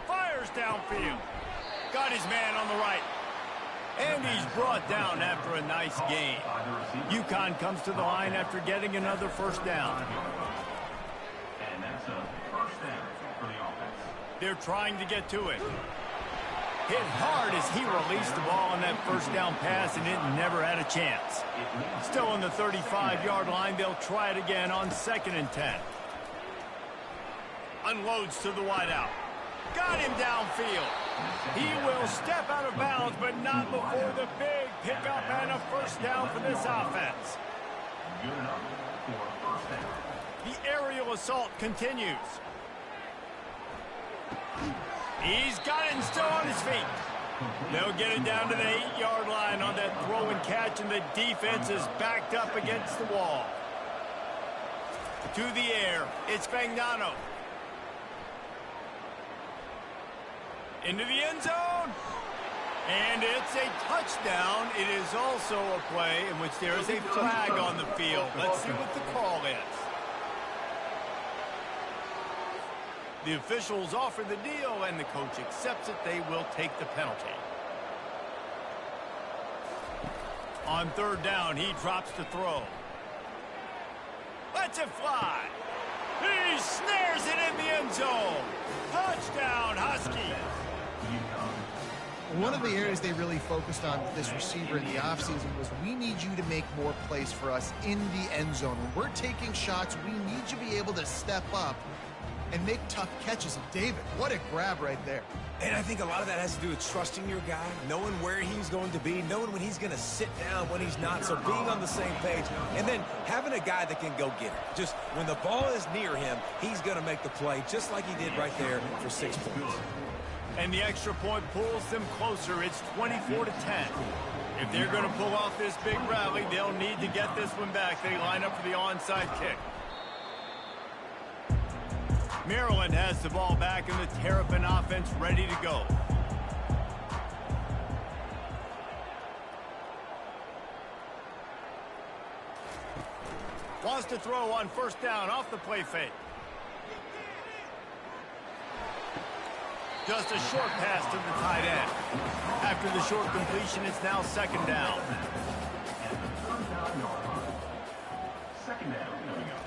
Fires downfield. Got his man on the right. And he's brought down after a nice gain. UConn comes to the line after getting another first down. And that's a first down for the offense. They're trying to get to it. Hit hard as he released the ball on that first down pass, and it never had a chance. Still on the 35-yard line. They'll try it again on second and 10. Unloads to the wideout. Got him downfield. He will step out of bounds, but not before the big pickup and a first down for this offense. Good enough for a first down. The aerial assault continues. He's got it and still on his feet. They'll get it down to the 8-yard line on that throw and catch, and the defense is backed up against the wall. To the air, it's Fagnano. Into the end zone. And it's a touchdown. It is also a play in which there is a flag on the field. Let's see what the call is. The officials offer the deal, and the coach accepts it. They will take the penalty. On third down, he drops to throw. Lets it fly. He snares it in the end zone. Touchdown, Huskies. One of the areas they really focused on with this receiver in the offseason was, we need you to make more plays for us in the end zone. When we're taking shots, we need you to be able to step up and make tough catches. And David, what a grab right there. And I think a lot of that has to do with trusting your guy, knowing where he's going to be, knowing when he's going to sit down, when he's not, so being on the same page, and then having a guy that can go get it. Just when the ball is near him, he's going to make the play, just like he did right there for 6 points. And the extra point pulls them closer. It's 24-10. If they're going to pull off this big rally, they'll need to get this one back. They line up for the onside kick. Maryland has the ball back, and the Terrapin offense ready to go. Wants to throw on first down off the play fake. Just a short pass to the tight end. After the short completion, it's now second down. Second down coming up.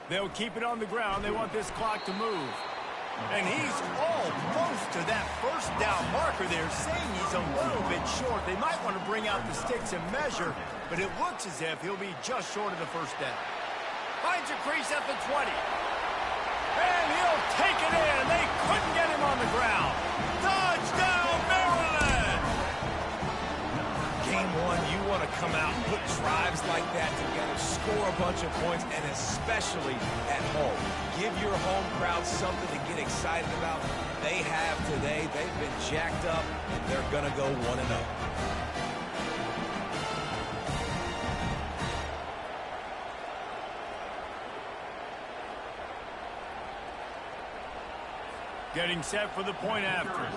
They'll keep it on the ground. They want this clock to move. And he's almost to that first down marker there, saying he's a little bit short. They might want to bring out the sticks and measure, but it looks as if he'll be just short of the first down. Finds a crease at the 20. And he'll take it in. They couldn't get him on the ground. Touchdown, Maryland! Game one, you want to come out and put drives like that together, score a bunch of points, and especially at home. Give your home crowd something to get excited about. They have today. They've been jacked up, and they're going to go 1-0. Getting set for the point after.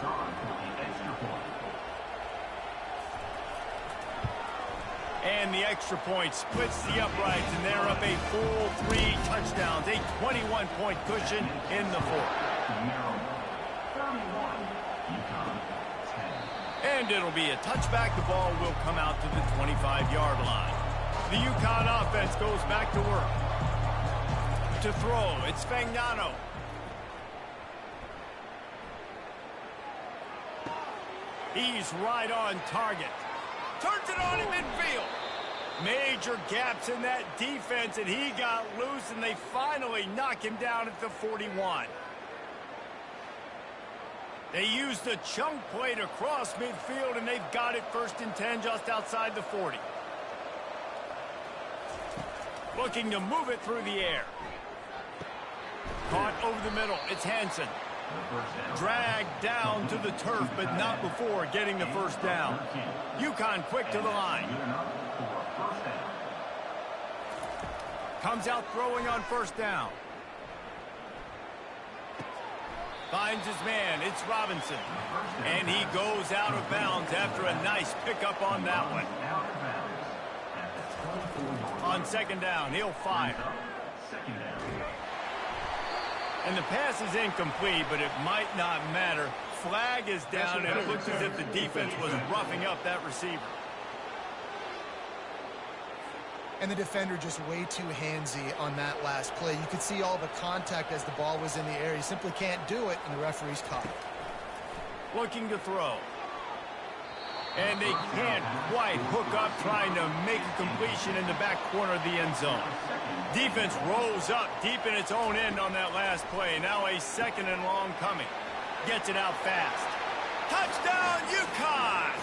And the extra point splits the uprights, and they're up a full 3 touchdowns, a 21-point cushion in the fourth. And it'll be a touchback. The ball will come out to the 25-yard line. The UConn offense goes back to work. To throw, it's Fagnano. He's right on target. Turns it on in midfield. Major gaps in that defense, and he got loose, and they finally knock him down at the 41. They used a chunk play to cross midfield, and they've got it 1st and 10 just outside the 40. Looking to move it through the air. Caught over the middle. It's Hansen. Dragged down to the turf, but not before getting the first down. UConn quick to the line. Comes out throwing on 1st down. Finds his man. It's Robinson. And he goes out of bounds after a nice pickup on that one. On 2nd down, he'll fire. And the pass is incomplete, but it might not matter. Flag is down, and it looks as if the defense was roughing up that receiver. And the defender just way too handsy on that last play. You could see all the contact as the ball was in the air. He simply can't do it, and the referee's caught it. Looking to throw. And they can't quite hook up, trying to make a completion in the back corner of the end zone. Defense rolls up deep in its own end on that last play. Now a 2nd and long coming. Gets it out fast. Touchdown, UConn!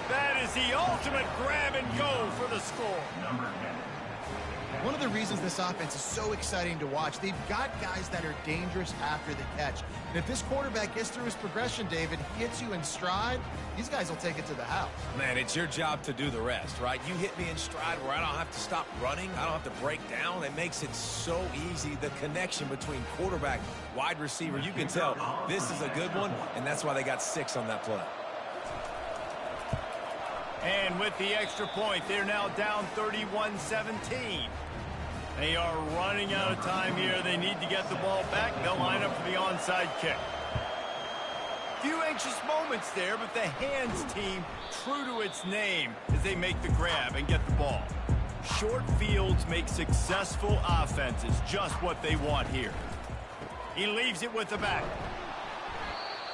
That is the ultimate grab and go for the score. One of the reasons this offense is so exciting to watch, they've got guys that are dangerous after the catch. And if this quarterback gets through his progression, David, he hits you in stride, these guys will take it to the house. Man, it's your job to do the rest, right? You hit me in stride where I don't have to stop running. I don't have to break down. It makes it so easy, the connection between quarterback, wide receiver. You can tell this is a good one, and that's why they got 6 on that play. And with the extra point, they're now down 31-17. They are running out of time here. They need to get the ball back. They'll line up for the onside kick. Few anxious moments there, but the hands team true to its name as they make the grab and get the ball. Short fields make successful offenses, just what they want here. He leaves it with the back.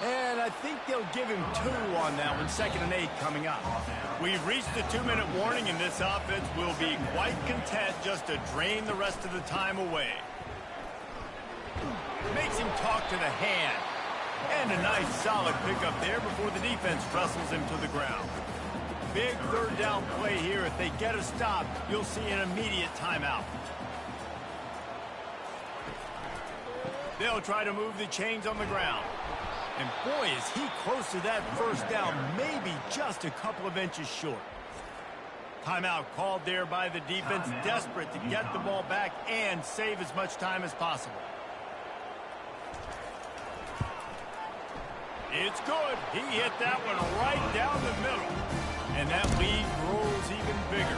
And I think they'll give him 2 on that one. 2nd and 8 coming up. We've reached the 2-minute warning, and this offense will be quite content just to drain the rest of the time away. Makes him talk to the hand. And a nice solid pickup there before the defense wrestles him to the ground. Big 3rd down play here. If they get a stop, you'll see an immediate timeout. They'll try to move the chains on the ground. And boy, is he close to that 1st down, maybe just a couple of inches short. Timeout called there by the defense, desperate to get the ball back and save as much time as possible. It's good. He hit that one right down the middle. And that lead grows even bigger.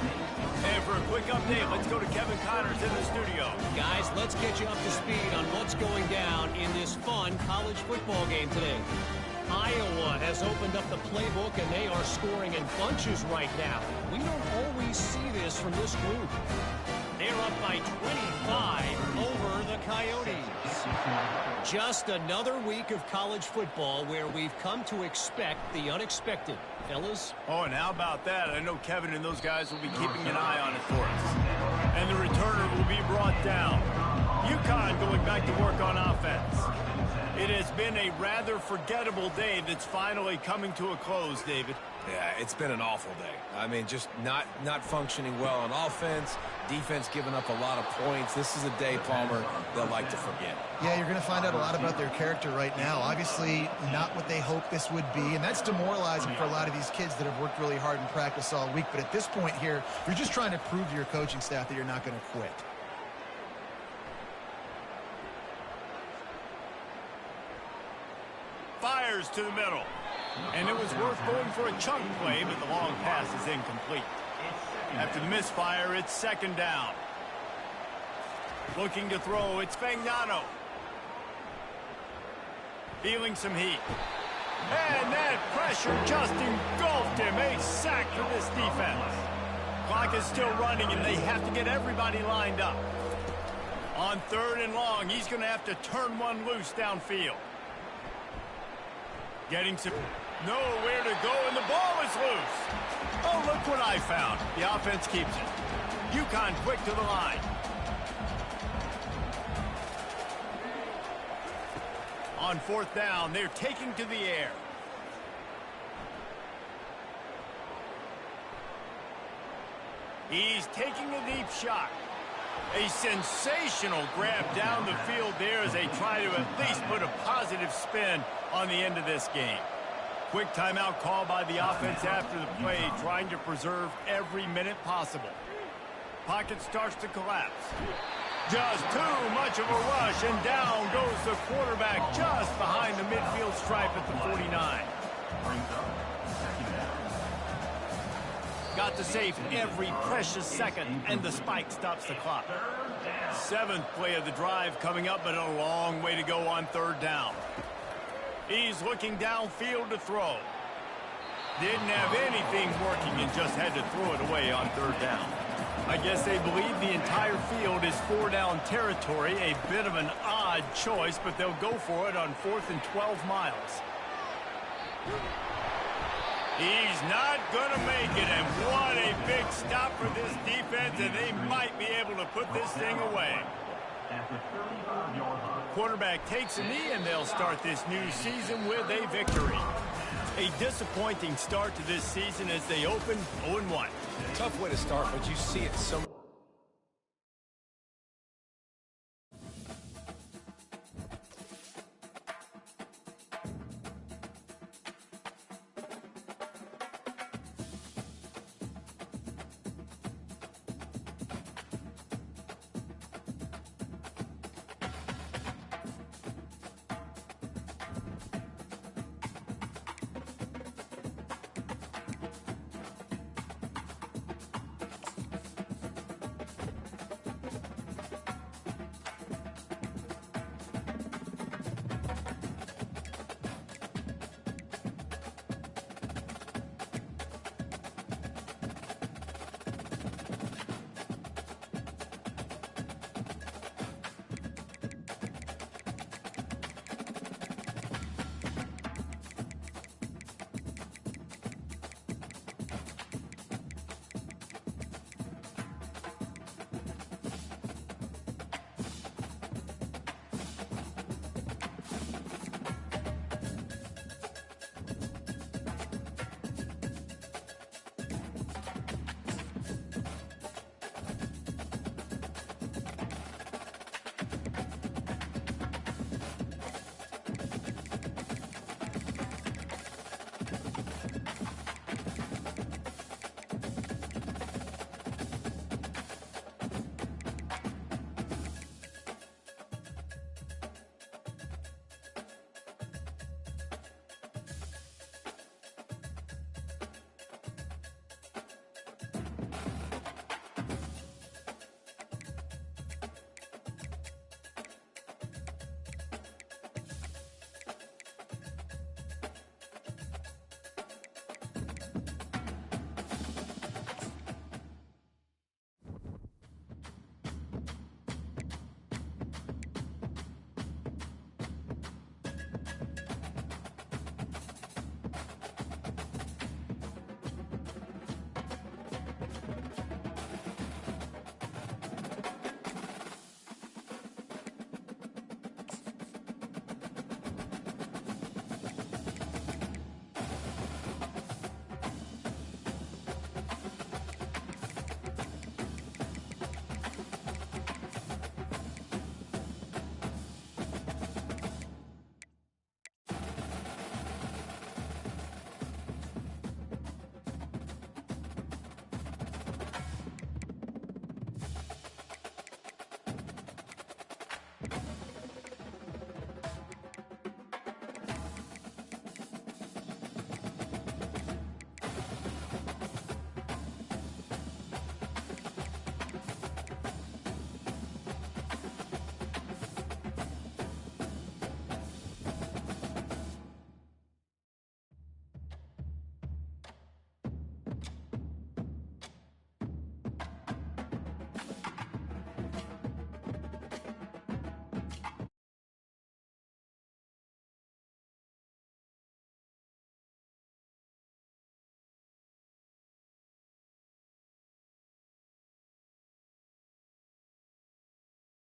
And for a quick update, let's go to Kevin Connors in the studio. Guys, let's get you up to speed on what's going down in this fun college football game today. Iowa has opened up the playbook, and they are scoring in bunches right now. We don't always see this from this group. They're up by 25 over the Coyotes. Just another week of college football where we've come to expect the unexpected. Fellas? Oh, and how about that? I know Kevin and those guys will be keeping an eye on it for us. And the returner will be brought down. UConn going back to work on offense. It has been a rather forgettable day that's finally coming to a close, David. Yeah, it's been an awful day. I mean, just not functioning well on offense, defense giving up a lot of points. This is a day, Palmer, they'll like to forget. Yeah, you're going to find out a lot about their character right now. Obviously, not what they hoped this would be, and that's demoralizing for a lot of these kids that have worked really hard in practice all week. But at this point here, you're just trying to prove to your coaching staff that you're not going to quit. Fires to the middle. And it was worth going for a chunk play, but the long pass is incomplete. After the misfire, it's second down. Looking to throw, it's Fagnano. Feeling some heat. And that pressure just engulfed him. A sack for this defense. Clock is still running, and they have to get everybody lined up. On third and long, he's going to have to turn one loose downfield. Getting some... Nowhere to go, and the ball is loose. Oh, look what I found. The offense keeps it. UConn quick to the line. On fourth down, they're taking to the air. He's taking a deep shot. A sensational grab down the field there as they try to at least put a positive spin on the end of this game. Quick timeout call by the offense after the play, trying to preserve every minute possible. Pocket starts to collapse. Just too much of a rush, and down goes the quarterback just behind the midfield stripe at the 49. Got to save every precious second, and the spike stops the clock. Seventh play of the drive coming up, but a long way to go on third down. He's looking downfield to throw. Didn't have anything working and just had to throw it away on third down. I guess they believe the entire field is four-down territory. A bit of an odd choice, but they'll go for it on 4th and 12 miles. He's not going to make it, and what a big stop for this defense, and they might be able to put this thing away. Quarterback takes a knee, and they'll start this new season with a victory. A disappointing start to this season as they open 0-1. Tough way to start, but you see it so